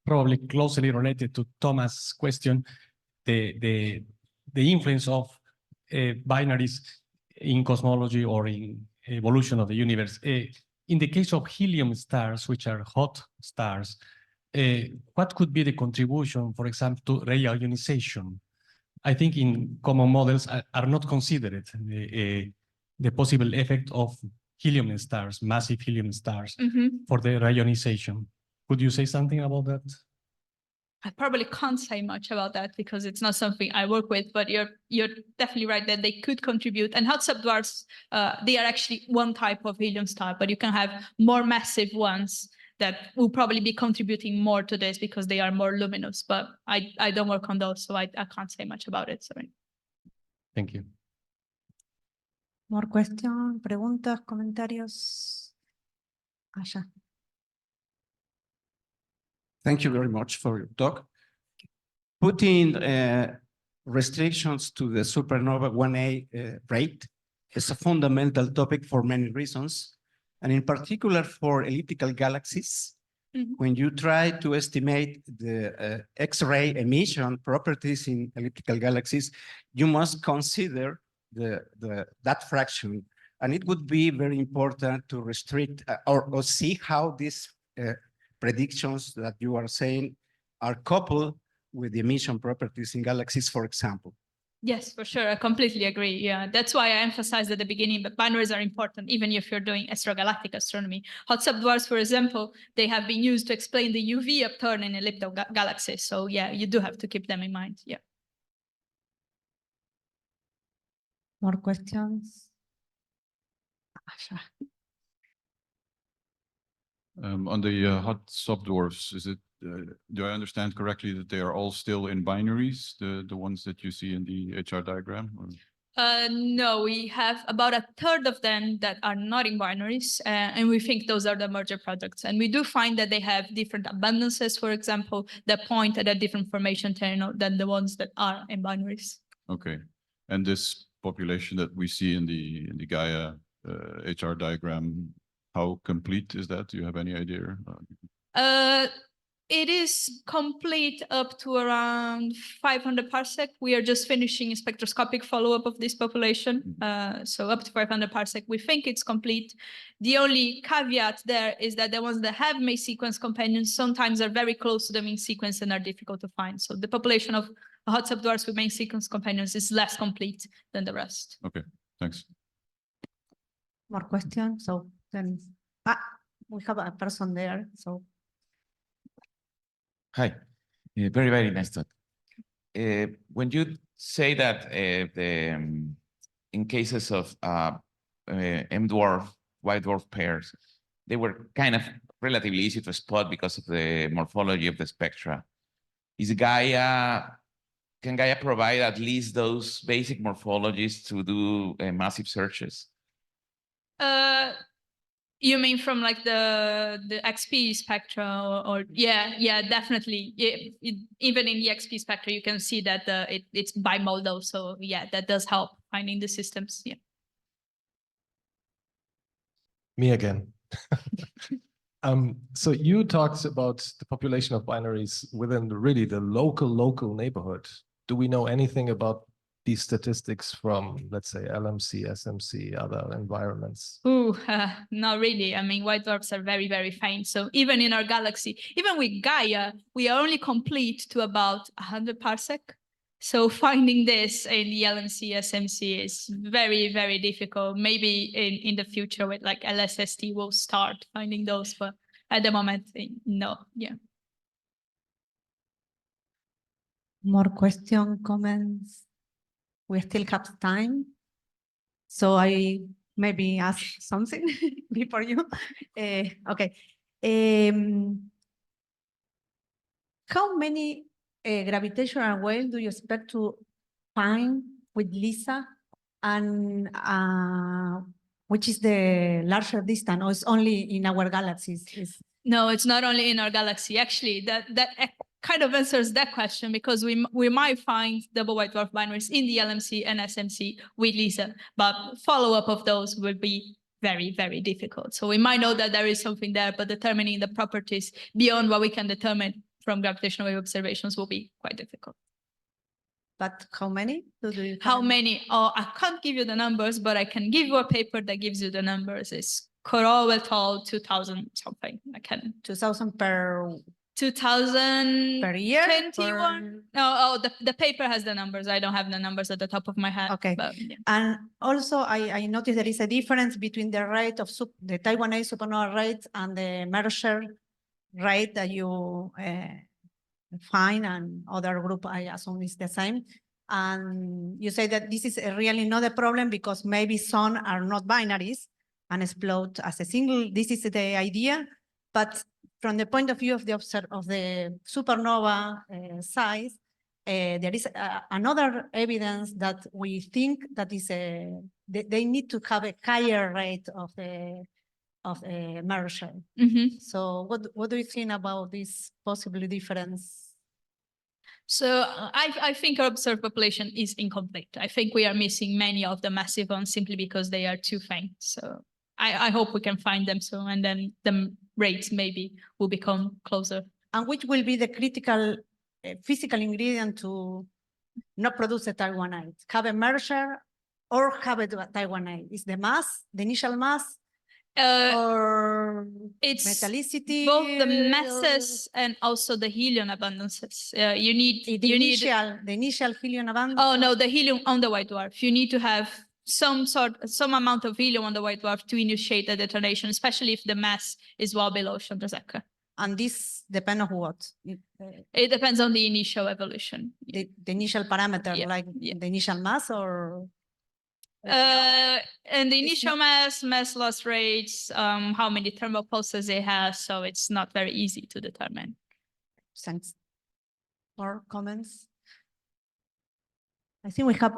Probably closely related to Thomas' question, the influence of binaries in cosmology or in evolution of the universe. In the case of helium stars, which are hot stars, what could be the contribution, for example, to ray ionization? I think in common models are not considered the possible effect of helium stars, massive helium stars, for the ray ionization. Could you say something about that? I probably can't say much about that because it's not something I work with, but you're definitely right that they could contribute. And hot subdwarfs, they are actually one type of helium star, but you can have more massive ones that will probably be contributing more to this because they are more luminous. But I don't work on those, so I can't say much about it. Sorry. Thank you. more questions, preguntas, comentarios. Allá. Thank you very much for your talk. Putting restrictions to the supernova 1A rate is a fundamental topic for many reasons, and in particular for elliptical galaxies. When you try to estimate the X-ray emission properties in elliptical galaxies, you must consider that fraction. And it would be very important to restrict or see how these predictions that you are saying are coupled with the emission properties in galaxies, for example. Yes, for sure. I completely agree. Yeah, that's why I emphasized at the beginning that binaries are important, even if you're doing extragalactic astronomy. Hot subdwarfs, for example, they have been used to explain the UV upturn in elliptical galaxies. So yeah, you do have to keep them in mind. Yeah. More questions? Allá. On the hot subdwarfs, is it? Do I understand correctly that they are all still in binaries, the ones that you see in the HR diagram? Or? No, we have about a third of them that are not in binaries, and we think those are the merger products. And we do find that they have different abundances, for example, that point at a different formation terminal than the ones that are in binaries. Okay, and this population that we see in the Gaia HR diagram, how complete is that? Do you have any idea? It is complete up to around 500 parsec. We are just finishing a spectroscopic follow-up of this population. So up to 500 parsec, we think it's complete. The only caveat there is that the ones that have main sequence companions sometimes are very close to the main sequence and are difficult to find. So the population of hot subdwarfs with main sequence companions is less complete than the rest. Okay, thanks. More questions? So then, we have a person there, so. Hi, very, very nice talk. When you say that in cases of M dwarf, white dwarf pairs, they were kind of relatively easy to spot because of the morphology of the spectra. Can Gaia provide at least those basic morphologies to do massive searches? You mean from like the XP spectra or yeah, definitely. Even in the XP spectra, you can see that it's bimodal. So yeah, that does help finding the systems. Yeah. Me again. So you talked about the population of binaries within the local neighborhood. Do we know anything about these statistics from, let's say, LMC, SMC, other environments? Not really. I mean, white dwarfs are very, very faint. So even in our galaxy, even with Gaia, we are only complete to about 100 parsec. So finding this in the LMC, SMC is very, very difficult. Maybe in the future with like LSST, we'll start finding those, but at the moment, no, yeah. More question, comments? We still have time. So I maybe ask something before you. Okay. How many gravitational waves do you expect to find with LISA? And which is the larger distance, or it's only in our galaxies? No, it's not only in our galaxy. Actually, that kind of answers that question, because we might find double white dwarf binaries in the LMC and SMC with LISA, but follow-up of those will be very, very difficult. So we might know that there is something there, but determining the properties beyond what we can determine from gravitational wave observations will be quite difficult. But how many? How many? Oh, I can't give you the numbers, but I can give you a paper that gives you the numbers. It's Corot et al. 2000 something. I can. 2000 per 2000 per year? 21. No, the paper has the numbers. I don't have the numbers at the top of my head. Okay. But, yeah. And also I noticed there is a difference between the rate of the Taiwanese supernova rate and the Mercer rate that you find, and other group I assume is the same. And you say that this is really not a problem because maybe some are not binaries and explode as a single. This is the idea, but from the point of view of the supernova size, there is another evidence that we think that is they need to have a higher rate of Mercer. Mm-hmm. So what do you think about this possibly difference? So I think our observed population is incomplete. I think we are missing many of the massive ones simply because they are too faint. So I hope we can find them soon, and then the rates maybe will become closer. And which will be the critical physical ingredient to not produce a Taiwanite? Have a Mercer or have a Taiwanite? Is the mass, the initial mass? Or it's metallicity, both the masses and also the helium abundances. You need the initial helium abundance. Oh no, the helium on the white dwarf. You need to have some amount of helium on the white dwarf to initiate the detonation, especially if the mass is well below Chandrasekhar. And this depends on what? It depends on the initial evolution. The initial parameter, like the initial mass, or? And the initial mass loss rates, how many thermal pulses they have, so it's not very easy to determine. Thanks. More comments? I think we have.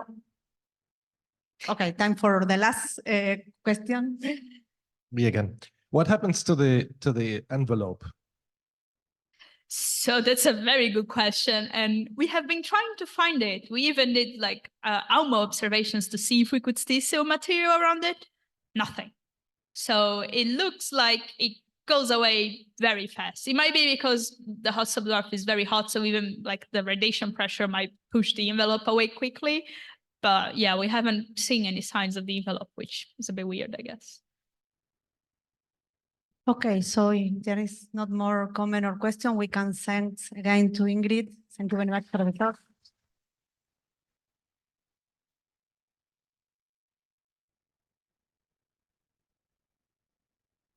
Okay, time for the last question. Me again. What happens to the envelope? So that's a very good question, and we have been trying to find it. We even did like ALMA observations to see if we could see material around it. Nothing. So it looks like it goes away very fast. It might be because the hot subdwarf is very hot, so even like the radiation pressure might push the envelope away quickly. But yeah, we haven't seen any signs of the envelope, which is a bit weird, I guess. Okay, so if there is not more comment or question, we can send again to Ingrid. Thank you very much for the talk.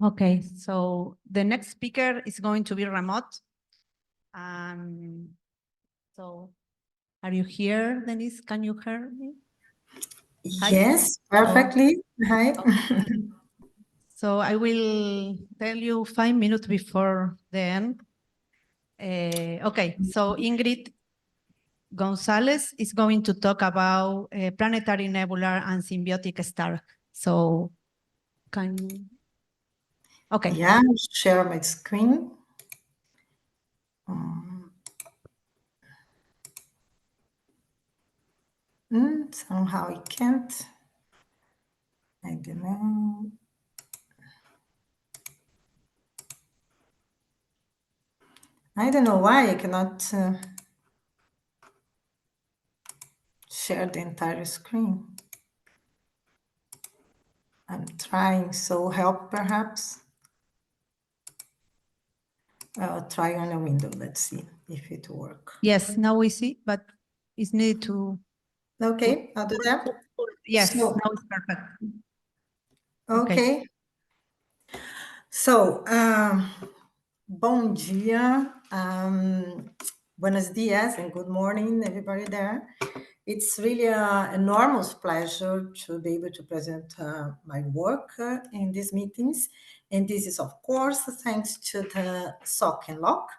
Okay, so the next speaker is going to be remote. So are you here, Denise? Can you hear me? Hi. Yes, perfectly. Hi. So I will tell you 5 minutes before the end. Okay, so Ingrid Gonçalves is going to talk about planetary nebula and symbiotic star. So can you? Okay. Yeah, share my screen. Somehow I can't. I don't know. I don't know why I cannot share the entire screen. I'm trying, so help perhaps. I'll try on a window. Let's see if it works. Yes, now we see, but it's needed to. Okay, I'll do that. Yes, So- now it's perfect. Okay. So, bom dia, buenos dias, and good morning, everybody there. It's really an enormous pleasure to be able to present my work in these meetings. And this is, of course, thanks to the SOC and LOC,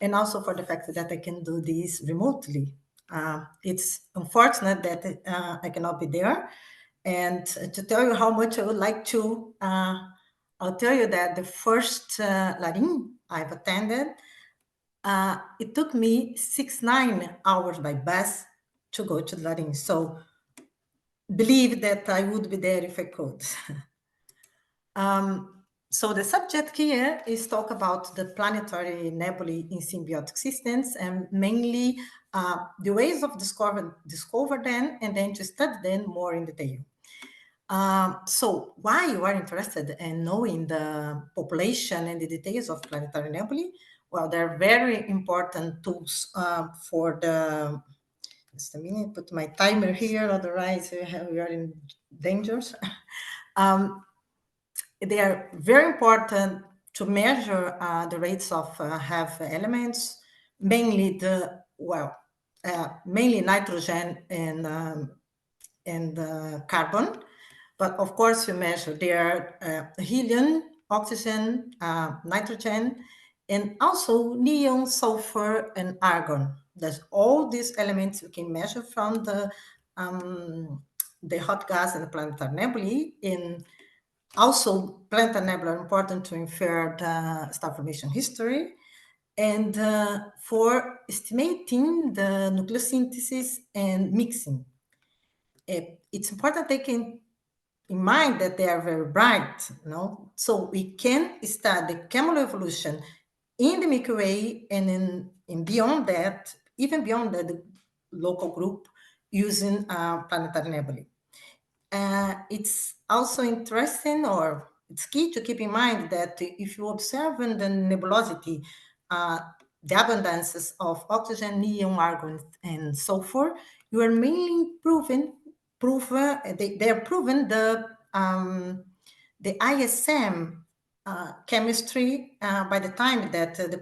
and also for the fact that I can do this remotely. It's unfortunate that I cannot be there. And to tell you how much I would like to, I'll tell you that the first LARIM I've attended, it took me 6-9 hours by bus to go to LARIM. So believe that I would be there if I could. So the subject here is talk about the planetary nebulae in symbiotic systems, and mainly the ways of discover them and then to study them more in detail. So why you are interested in knowing the population and the details of planetary nebulae? Well, they're very important tools for the, just a minute, put my timer here, otherwise we are in dangers. They are very important to measure the rates of have elements, mainly mainly nitrogen and carbon. But of course, we measure their helium, oxygen, nitrogen, and also neon, sulfur, and argon. There's all these elements we can measure from the hot gas and the planetary nebulae. And also, planetary nebulae are important to infer the star formation history and for estimating the nucleosynthesis and mixing. It's important taking in mind that they are very bright, no? So we can study chemoevolution in the Milky Way and in beyond that, even beyond that, the local group using planetary nebulae. It's also interesting, or it's key to keep in mind that if you observe in the nebulosity, the abundances of oxygen, neon, argon, and sulfur, you are mainly they are proven the ISM chemistry by the time that the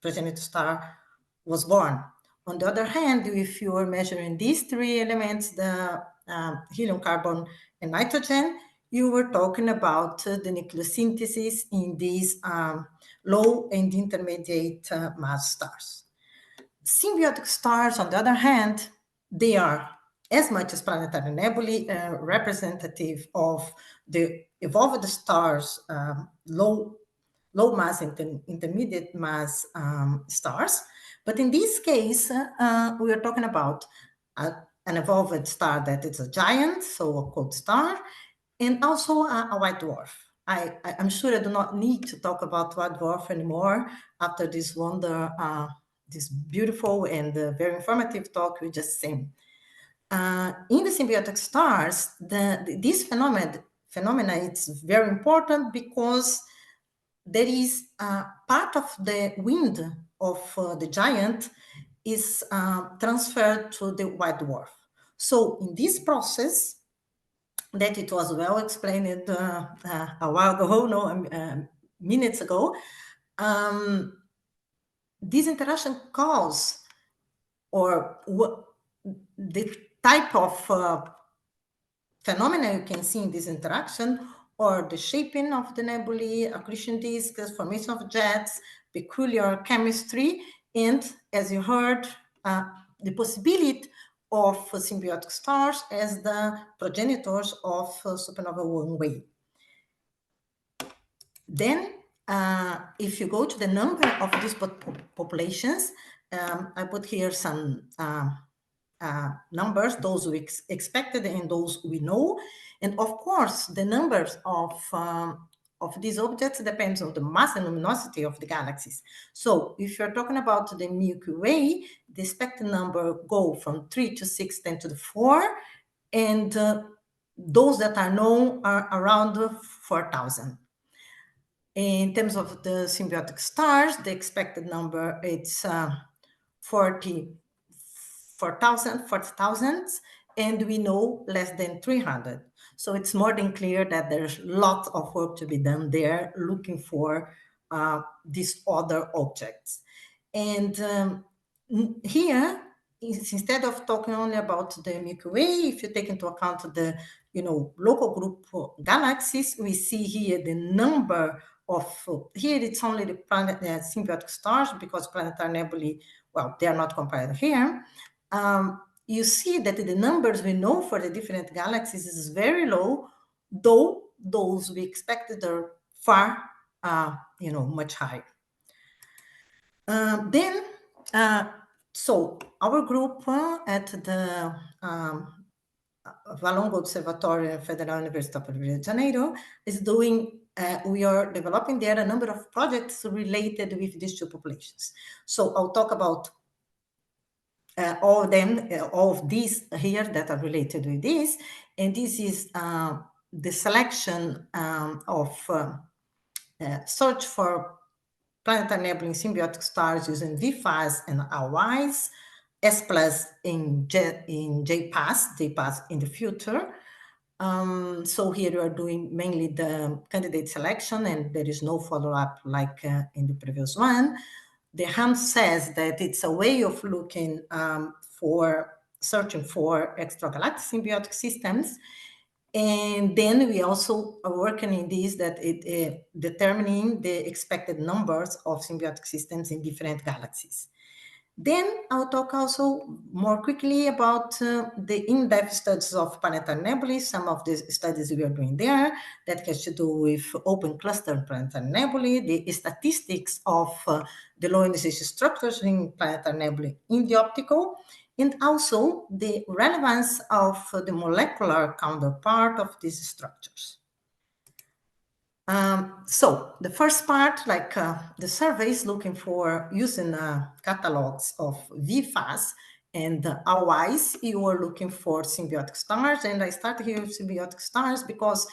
progenitor star was born. On the other hand, if you are measuring these three elements, the helium, carbon, and nitrogen, you were talking about the nucleosynthesis in these low and intermediate mass stars. Symbiotic stars, on the other hand, they are as much as planetary nebulae representative of the evolved stars, low mass and intermediate mass stars. But in this case, we are talking about an evolved star that is a giant, so a cold star, and also a white dwarf. I'm sure I do not need to talk about white dwarf anymore after this this beautiful and very informative talk we just seen. In the symbiotic stars, this phenomena it's very important because there is part of the wind of the giant is transferred to the white dwarf. So in this process, that it was well explained a while ago, minutes ago, this interaction cause or the type of phenomena you can see in this interaction or the shaping of the nebulae, accretion disks, formation of jets, peculiar chemistry, and as you heard, the possibility of symbiotic stars as the progenitors of supernova one-way. Then, if you go to the number of these populations, I put here some numbers, those we expected and those we know. And of course, the numbers of these objects depends on the mass and luminosity of the galaxies. So if you're talking about the Milky Way, the expected number go from 3 to 6, 10 to the 4, and those that are known are around 4,000. In terms of the symbiotic stars, the expected number it's 40,000, and we know less than 300. So it's more than clear that there's lots of work to be done there looking for these other objects. And here, instead of talking only about the Milky Way, if you take into account the local group galaxies, we see here the number of, here it's only the planet symbiotic stars because planetary nebulae, well, they are not compared here. You see that the numbers we know for the different galaxies is very low, though those we expected are far, much higher. So our group at the Valongo Observatory and Federal University of Rio de Janeiro is doing, we are developing there a number of projects related with these two populations. So I'll talk about all of these here that are related with this. And this is the selection of search for planetary nebulae symbiotic stars using VFAS and RWISE, S+ in JPAS in the future. So here we are doing mainly the candidate selection, and there is no follow-up like in the previous one. The HUNTRESS says that it's a way of looking for searching for extragalactic symbiotic systems. And then we also are working in this that it determining the expected numbers of symbiotic systems in different galaxies. Then I'll talk also more quickly about the in-depth studies of planetary nebulae, some of the studies we are doing there that has to do with open cluster planetary nebulae, the statistics of the low energy structures in planetary nebulae in the optical, and also the relevance of the molecular counterpart of these structures. So the first part, like the surveys looking for using catalogs of VFAS and RWISE, you are looking for symbiotic stars. And I started here with symbiotic stars because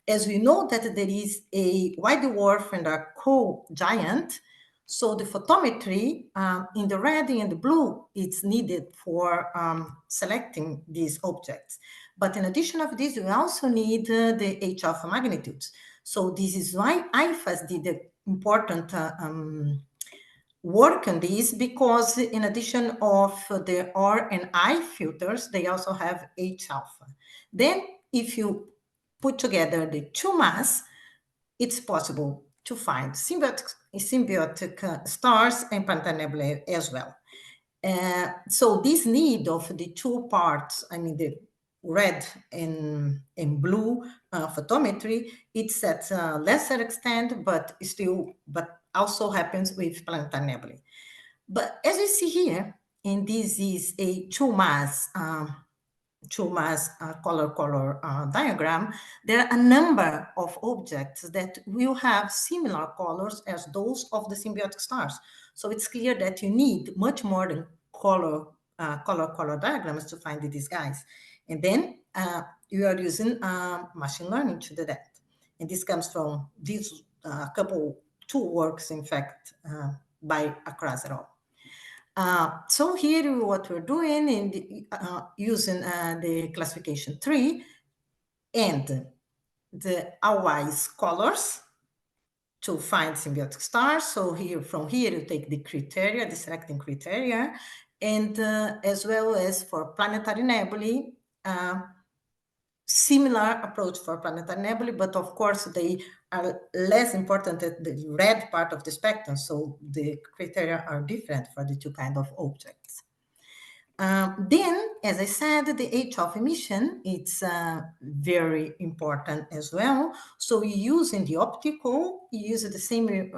as we know that there is a white dwarf and a co-giant, so the photometry in the red and the blue is needed for selecting these objects. But in addition of this, we also need the H alpha magnitudes. So this is why IFAS did the important work on this, because in addition of the R and I filters, they also have H alpha. Then if you put together the two mass, it's possible to find symbiotic stars and planetary nebulae as well. So this need of the two parts, I mean the red and blue photometry, it's at a lesser extent, but also happens with planetary nebulae. But as you see here, and this is a two mass two-mass color diagram, there are a number of objects that will have similar colors as those of the symbiotic stars. So it's clear that you need much more than color diagrams to find these guys. And then you are using machine learning to do that. And this comes from these two works, in fact, by Across et al. So here what we're doing in using the classification tree and the always colors to find symbiotic stars. So here, from here, you take the criteria, the selecting criteria, and as well as for plaNeTaRy nebulae, similar approach for plaNeTaRy nebulae, but of course they are less important at the red part of the spectrum. So the criteria are different for the two kinds of objects. Then, as I said, the age of emission, it's very important as well. So using the optical, you use the same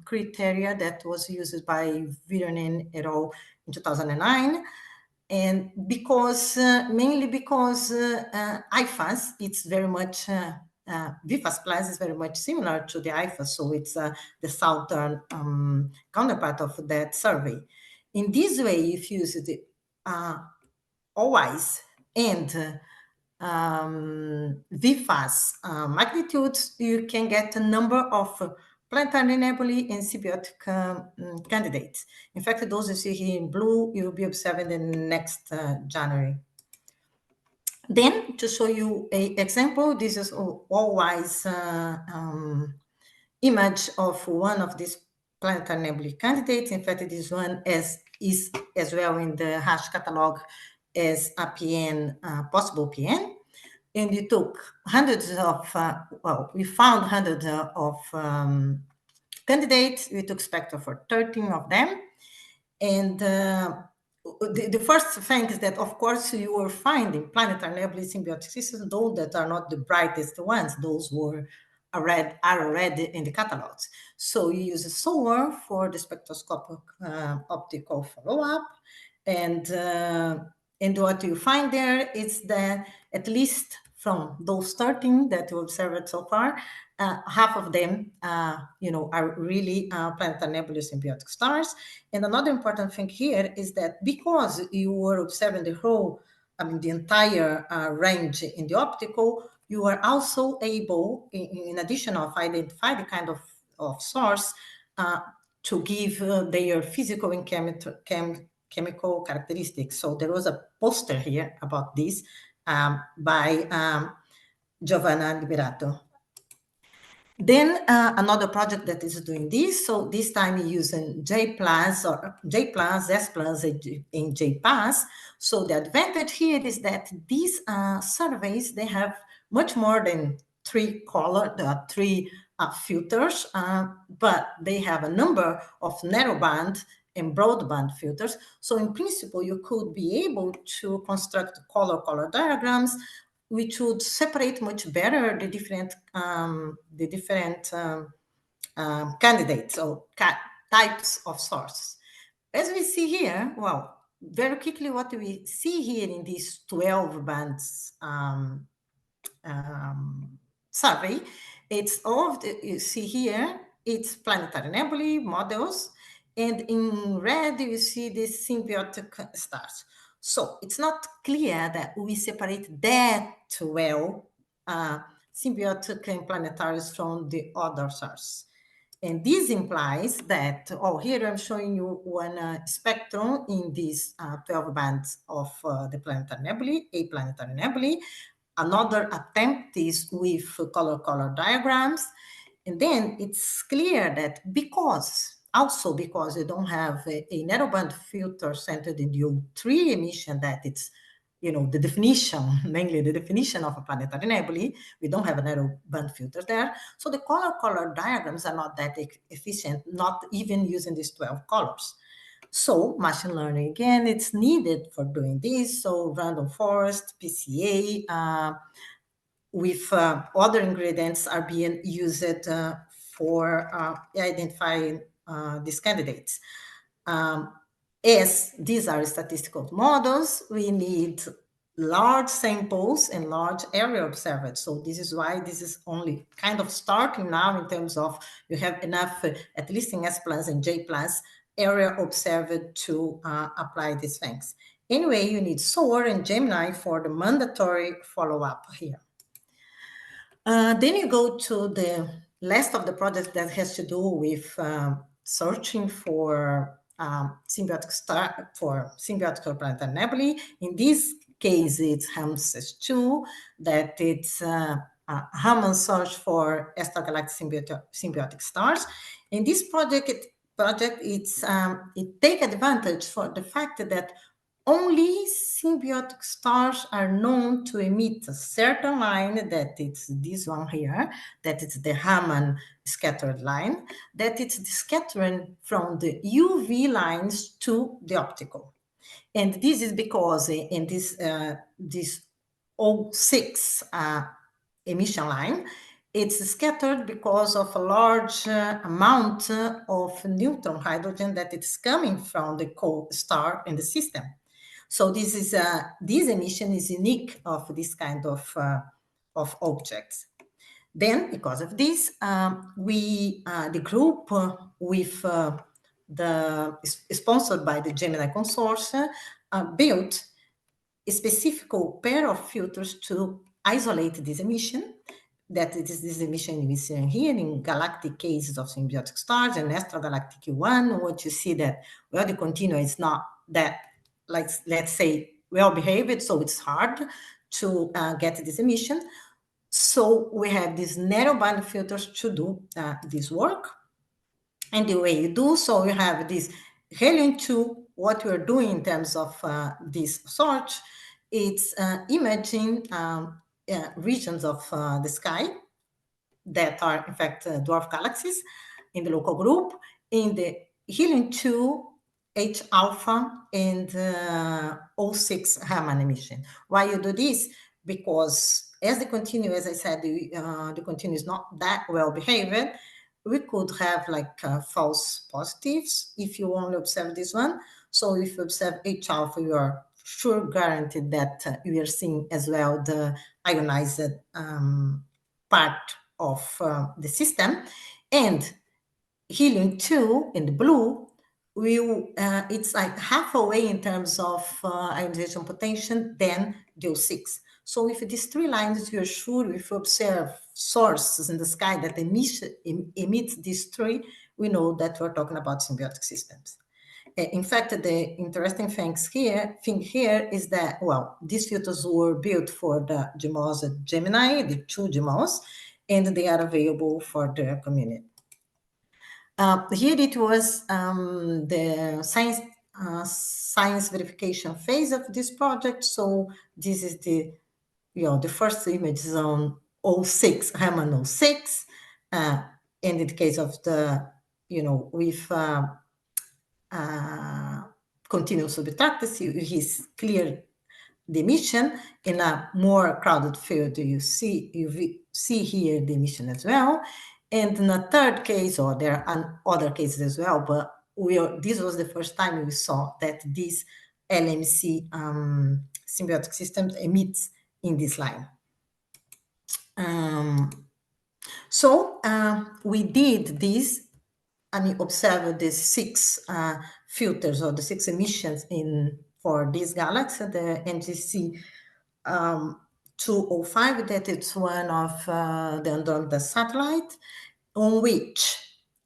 criteria that was used by Vironen et al. In 2009. And because, mainly because IFAS, it's very much, VFAS plus is very much similar to the IFAS. So it's the southern counterpart of that survey. In this way, if you use the OIs and VFAS magnitudes, you can get a number of plaNeTaRy nebulae and symbiotic candidates. In fact, those you see here in blue, you will be observing in next January. Then, to show you an example, this is all-wise image of one of these plaNeTaRy nebulae candidates. In fact, this one is as well in the hash catalog as a PN, possible PN. And we took hundreds of, we found hundreds of candidates. We took spectra for 13 of them. And the first thing is that, of course, you were finding plaNeTaRy nebulae symbiotic systems, those that are not the brightest ones. Those are already in the catalogs. So you use a SOAR for the spectroscopic optical follow-up. And what you find there is that at least from those 13 that you observed so far, half of them, are really plaNeTaRy nebulae symbiotic stars. And another important thing here is that because you were observing the whole, the entire range in the optical, you are also able, in addition of identify the kind of source, to give their physical and chemical characteristics. So there was a poster here about this by Giovanna Liberato. Then another project that is doing this. So this time using J+, S+, and J+. So the advantage here is that these surveys, they have much more than three filters, but they have a number of narrowband and broadband filters. So in principle, you could be able to construct color diagrams, which would separate much better the different candidates or types of sources. As we see here, well, very quickly, what we see here in these 12 bands survey, it's all of the, you see here, it's plaNeTaRy nebulae models, and in red, you see the symbiotic stars. So it's not clear that we separate that well, symbiotic and plaNeTaRys from the other stars. And this implies that, here I'm showing you one spectrum in these 12 bands of the plaNeTaRy nebulae, a plaNeTaRy nebulae. Another attempt is with color diagrams. And then it's clear that because you don't have a narrowband filter centered in the O3 emission, that it's, the definition, mainly the definition of a plaNeTaRy nebulae, we don't have a narrowband filter there. So the color diagrams are not that efficient, not even using these 12 colors. So machine learning, again, it's needed for doing this. So random forest, PCA, with other ingredients are being used for identifying these candidates. As these are statistical models, we need large samples and large area observed. So this is why this is only kind of starting now in terms of you have enough, at least in S+ and J+ area observed to apply these things. Anyway, you need SOAR and Gemini for the mandatory follow-up here. Then you go to the last of the projects that has to do with searching for symbiotic star for symbiotic or planetary nebulae. In this case, it's HUNTRESS 2, that it's a Raman search for extragalactic symbiotic stars. In this project, it take advantage for the fact that only symbiotic stars are known to emit a certain line, that it's this one here, that it's the Raman scattered line, that it's the scattering from the UV lines to the optical. And this is because in this 06 emission line, it's scattered because of a large amount of neutron hydrogen that it's coming from the co-star in the system. So this is this emission is unique of this kind of objects. Then, because of this, the group sponsored by the Gemini Consortium built a specific pair of filters to isolate this emission. That it is this emission we see here in galactic cases of symbiotic stars and extragalactic one. What you see that, well, the continuum is not that, like, let's say, well behaved, so it's hard to get this emission. So we have these narrow band filters to do this work. And the way you do so, you have this helium-2. What we're doing in terms of this search, it's imaging regions of the sky that are, in fact, dwarf galaxies in the local group, in the helium-2, H alpha, and 06 Raman emission. Why you do this? Because as the continuum, as I said, the continuum is not that well behaved, we could have like false positives if you only observe this one. So if you observe H alpha, you are sure guaranteed that you are seeing as well the ionized part of the system. And helium-2 in the blue it's like half away in terms of ionization potential than the 06. So with these three lines, you're sure if you observe sources in the sky that emit these three, we know that we're talking about symbiotic systems. In fact, the interesting thing here is that, well, these filters were built for the GMOS Gemini, the 2 GMOS, and they are available for the community. Here it was the science verification phase of this project. So this is the first images on 06, Raman 06, and in the case of the, with continuous subtractive, he's clear the emission. In a more crowded field, you see here the emission as well. And in a third case, or there are other cases as well, but this was the first time we saw that this LMC symbiotic system emits in this line. So we did this and observed the 6 filters or the 6 emissions for this galaxy, the NGC 205, that it's one of the Andromeda satellite, on which,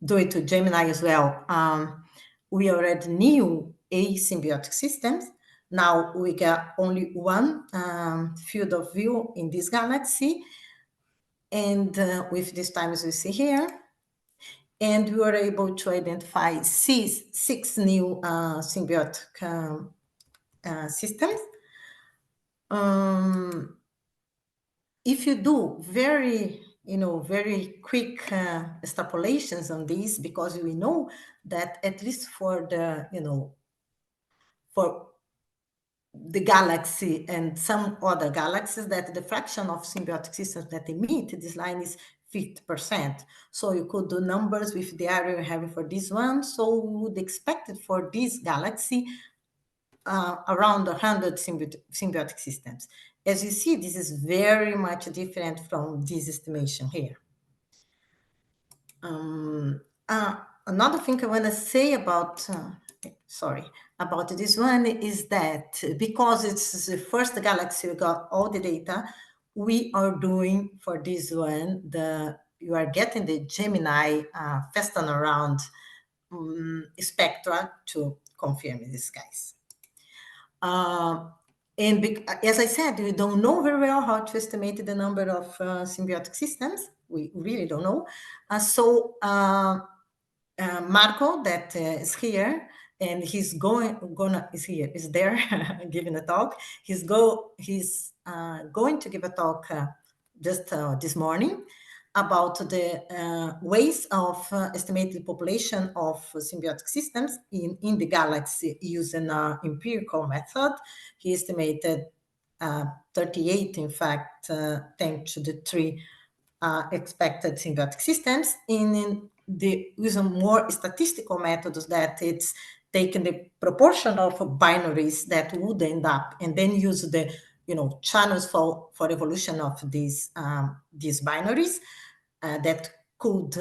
due to Gemini as well, we already knew a symbiotic systems. Now we got only one field of view in this galaxy, and with these times we see here, and we were able to identify 6 new symbiotic systems. If you do very quick extrapolations on these, because we know that at least for the, for the galaxy and some other galaxies, that the fraction of symbiotic systems that emit this line is 50%. So you could do numbers with the area you have for this one. So we would expect it for this galaxy around 100 symbiotic systems. As you see, this is very much different from this estimation here. Another thing I want to say about, about this one is that because it's the first galaxy we got all the data, we are doing for this one, you are getting the Gemini fast turnaround spectra to confirm this, guys. As I said, we don't know very well how to estimate the number of symbiotic systems. We really don't know. Marco, that is here, and he's is there giving a talk. He's going to give a talk just this morning about the ways of estimating the population of symbiotic systems in the galaxy using an empirical method. He estimated 38, in fact, 10 to the 3 expected symbiotic systems in the using more statistical methods that it's taking the proportion of binaries that would end up and then use the channels for evolution of these binaries that could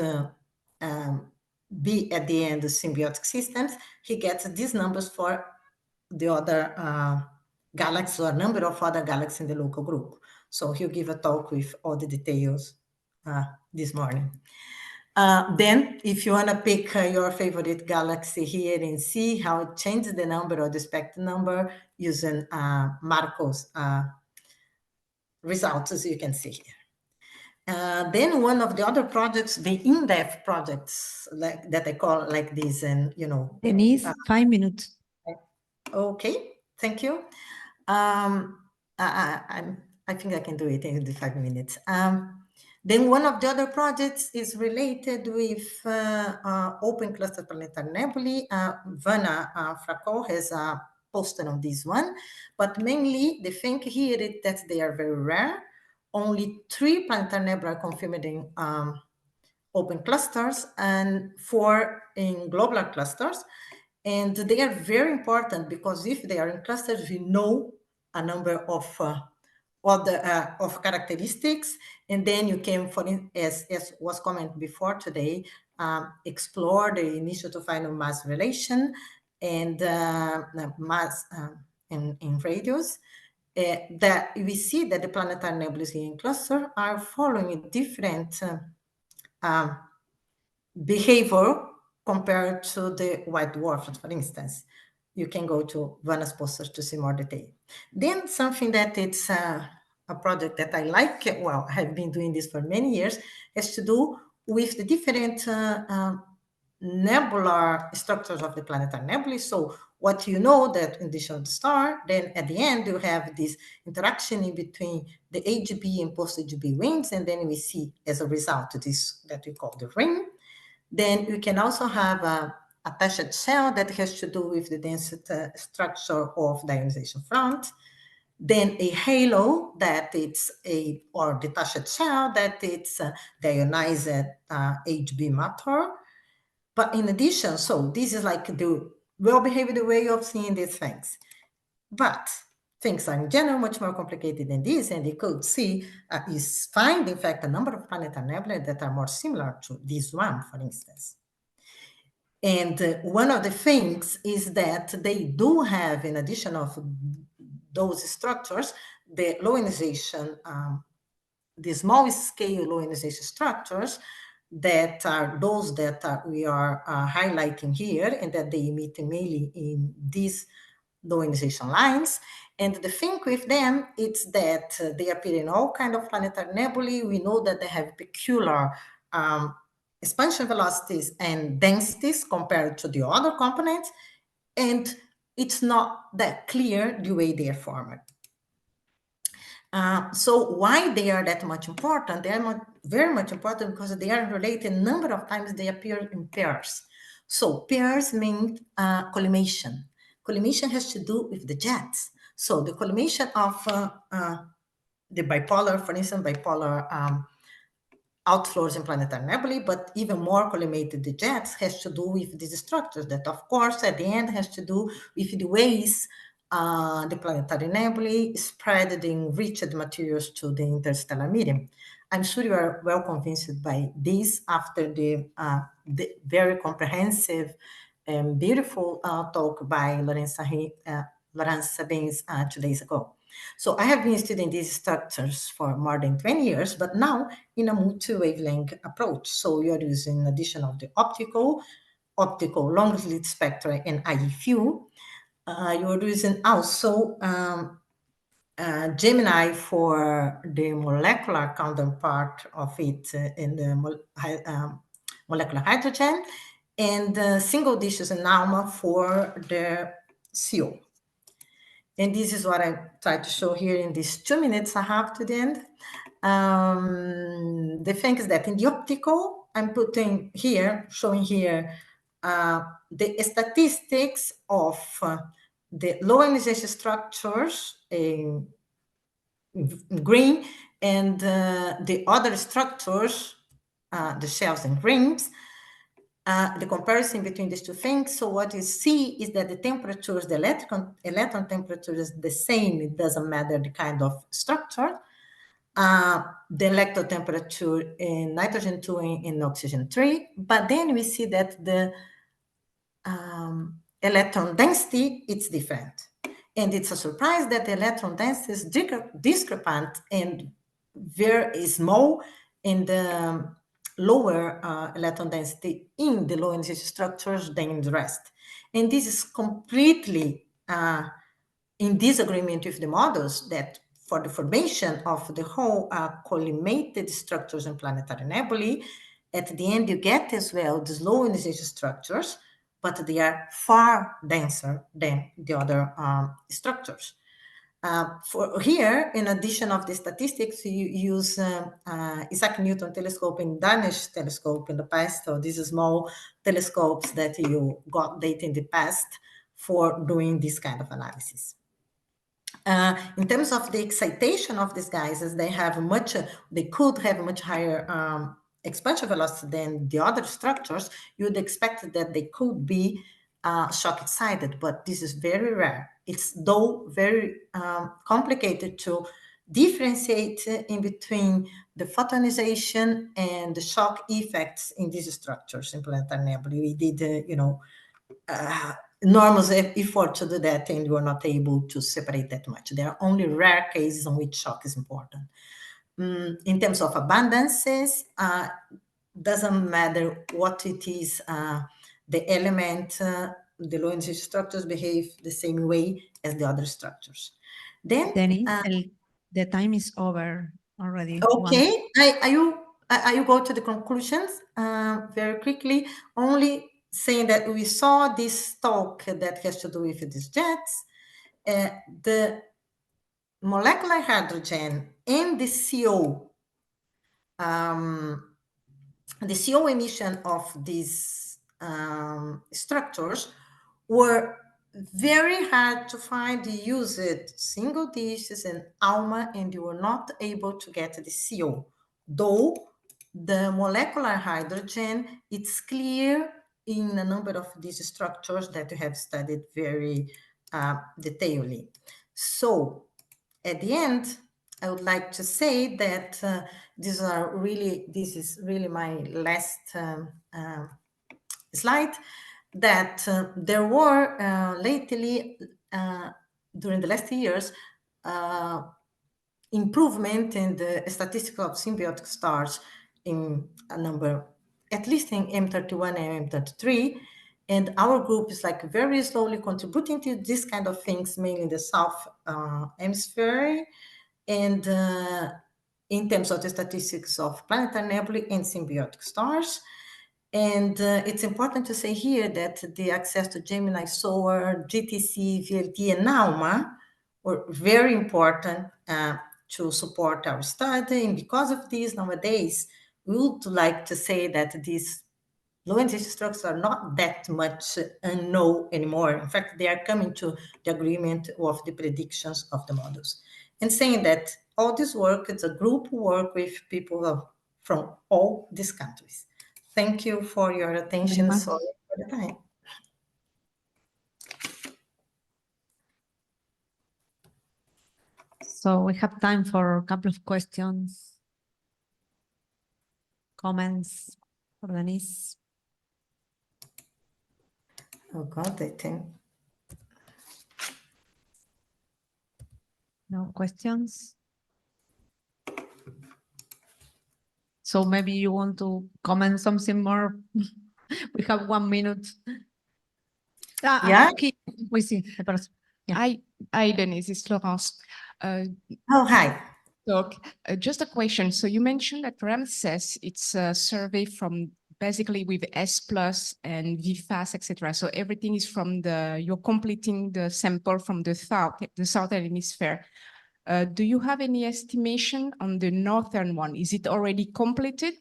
be at the end symbiotic systems. He gets these numbers for the other galaxies or a number of other galaxies in the local group. So he'll give a talk with all the details this morning. Then if you want to pick your favorite galaxy here and see how it changes the number or the expected number using Marco's results, as you can see here. Then one of the other projects, the in-depth projects that I call like this, and Denise, 5 minutes. Okay, thank you. I think I can do it in the 5 minutes. Then one of the other projects is related with open cluster planetary nebulae. Vanna Fracco has posted on this one, but mainly the thing here is that they are very rare. Only 3 planetary nebulae are confirmed in open clusters and 4 in globular clusters. And they are very important because if they are in clusters, we know a number of characteristics, and then you can, as was commented before today, explore the initial to final mass relation and mass in radius. That we see that the planetary nebulae in cluster are following different behavior compared to the white dwarfs, for instance. You can go to Vanna's posters to see more detail. Then something that it's a project that I like, well, I've been doing this for many years, has to do with the different nebular structures of the planetary nebulae. So what you know that in addition to the star, then at the end you have this interaction in between the HB and post-HB rings, and then we see as a result this that we call the ring. Then you can also have a attached shell that has to do with the density structure of the ionization front. Then a halo that it's or detached shell that it's the ionized HB matter. But in addition, so this is like the well-behaved way of seeing these things. But things are in general much more complicated than this, and you could see is find, in fact, a number of planetary nebulae that are more similar to this one, for instance. And one of the things is that they do have, in addition of those structures, the low ionization, the small scale low ionization structures that are those that we are highlighting here, and that they emit mainly in these low ionization lines. And the thing with them is that they appear in all kinds of planetary nebulae. We know that they have peculiar expansion velocities and densities compared to the other components, and it's not that clear the way they are formed. So why they are that much important? They are very much important because they are related. A number of times they appear in pairs. So pairs mean collimation. Collimation has to do with the jets. So the collimation of the bipolar, for instance, bipolar outflows in planetary nebulae, but even more collimated the jets has to do with these structures that, of course, at the end has to do with the ways the planetary nebulae, spread the enriched materials to the interstellar medium. I'm sure you are well convinced by this after the very comprehensive and beautiful talk by Laurence Sabins 2 days ago. So I have been studying these structures for more than 20 years, but now in a multi-wavelength approach. So you're using, in addition of the optical long-slit spectra and IEFU, you're using also Gemini for the molecular counterpart of it in the molecular hydrogen, and single dishes in ALMA for the CO. And this is what I try to show here in these 2 minutes I have to the end. The thing is that in the optical, I'm putting here, showing here, the statistics of the low ionization structures in green, and the other structures, the shells and rings, the comparison between these two things. So what you see is that the temperatures, the electron temperature is the same. It doesn't matter the kind of structure. The electron temperature in nitrogen 2 and in oxygen 3. But then we see that the electron density, it's different. And it's a surprise that the electron density is discrepant and very small in the lower electron density in the low energy structures than in the rest. And this is completely in disagreement with the models that for the formation of the whole collimated structures in planetary nebulae, at the end you get as well these low energy structures, but they are far denser than the other structures. For here, in addition of the statistics, you use Isaac Newton telescope and Danish telescope in the past, so these small telescopes that you got data in the past for doing this kind of analysis. In terms of the excitation of these guys, as they could have a much higher expansion velocity than the other structures, you'd expect that they could be shock excited, but this is very rare. It's though very complicated to differentiate in between the photonization and the shock effects in these structures in planetary nebulae. We did, enormous effort to do that, and we were not able to separate that much. There are only rare cases in which shock is important. In terms of abundances, doesn't matter what it is, the element, the low energy structures behave the same way as the other structures. Then, Denise, the time is over already. Okay, I go to the conclusions very quickly, only saying that we saw this talk that has to do with these jets, the molecular hydrogen and the CO emission of these structures were very hard to find. You used single dishes and ALMA, and you were not able to get the CO. Though the molecular hydrogen, it's clear in a number of these structures that you have studied very detailedly. So at the end, I would like to say that this is really my last slide, that there were lately, during the last years, improvement in the statistical of symbiotic stars in a number, at least in M31 and M33. And our group is like very slowly contributing to this kind of things, mainly in the South Hemisphere, and in terms of the statistics of planetary nebulae and symbiotic stars. And it's important to say here that the access to Gemini, SOAR, GTC, VLT, and ALMA were very important to support our study. And because of this, nowadays, we would like to say that these low energy structures are not that much unknown anymore. In fact, they are coming to the agreement of the predictions of the models. And saying that all this work, it's a group work with people from all these countries. Thank you for your attention. Sorry for the time. So we have time for a couple of questions, comments for Denise. Oh God, I think. No questions? So maybe you want to comment something more? We have 1 minute. Yeah. Okay, we see the person. Yeah. Hi, Denise, it's Florence. Oh, hi. Doc, just a question. So you mentioned that RRLA-LARIM, it's a survey from basically with S plus and VFAS, etc. So everything is from you're completing the sample from the southern hemisphere. Do you have any estimation on the northern one? Is it already completed,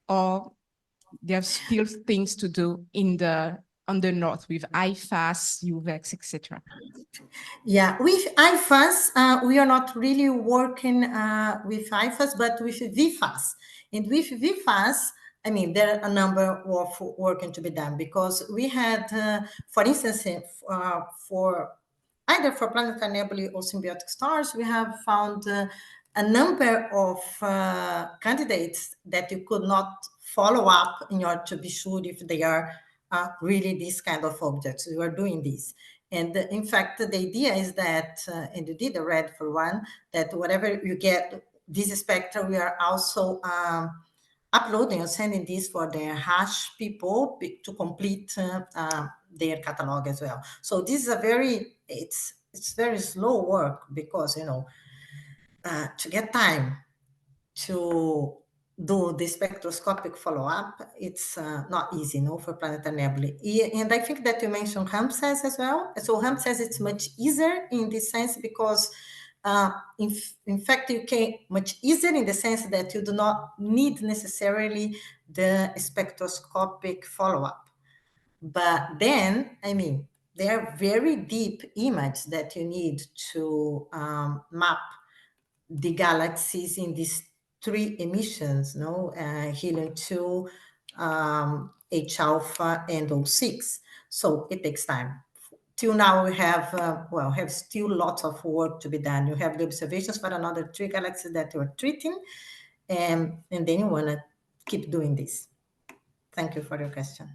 or there's still things to do on the north with IFAS, UVEX, etc.? Yeah, with IFAS, we are not really working with IFAS, but with VFAS. And with VFAS, I mean, there are a number of working to be done, because we had, for instance, either for PLANeTaRy nebulae or Symbiotic Stars, we have found a number of candidates that you could not follow up in order to be sure if they are really these kind of objects. We are doing this. And in fact, the idea is that, and you did a read for one, that whatever you get, this spectra, we are also uploading or sending this for their hash people to complete their catalog as well. So this is a very, it's very slow work, because, you know, to get time to do the spectroscopic follow-up, it's not easy, no, for PLANeTaRy nebulae. And I think that you mentioned HUNTRESS as well. So HUNTRESS, it's much easier in this sense, because in fact, you can much easier in the sense that you do not need necessarily the spectroscopic follow-up. But then, I mean, there are very deep images that you need to map the galaxies in these 3 emissions, no, helium-2, H-alpha, and O6. So it takes time. Till now, we have, have still lots of work to be done. You have the observations for another 3 galaxies that you're treating, and then you want to keep doing this. Thank you for your question.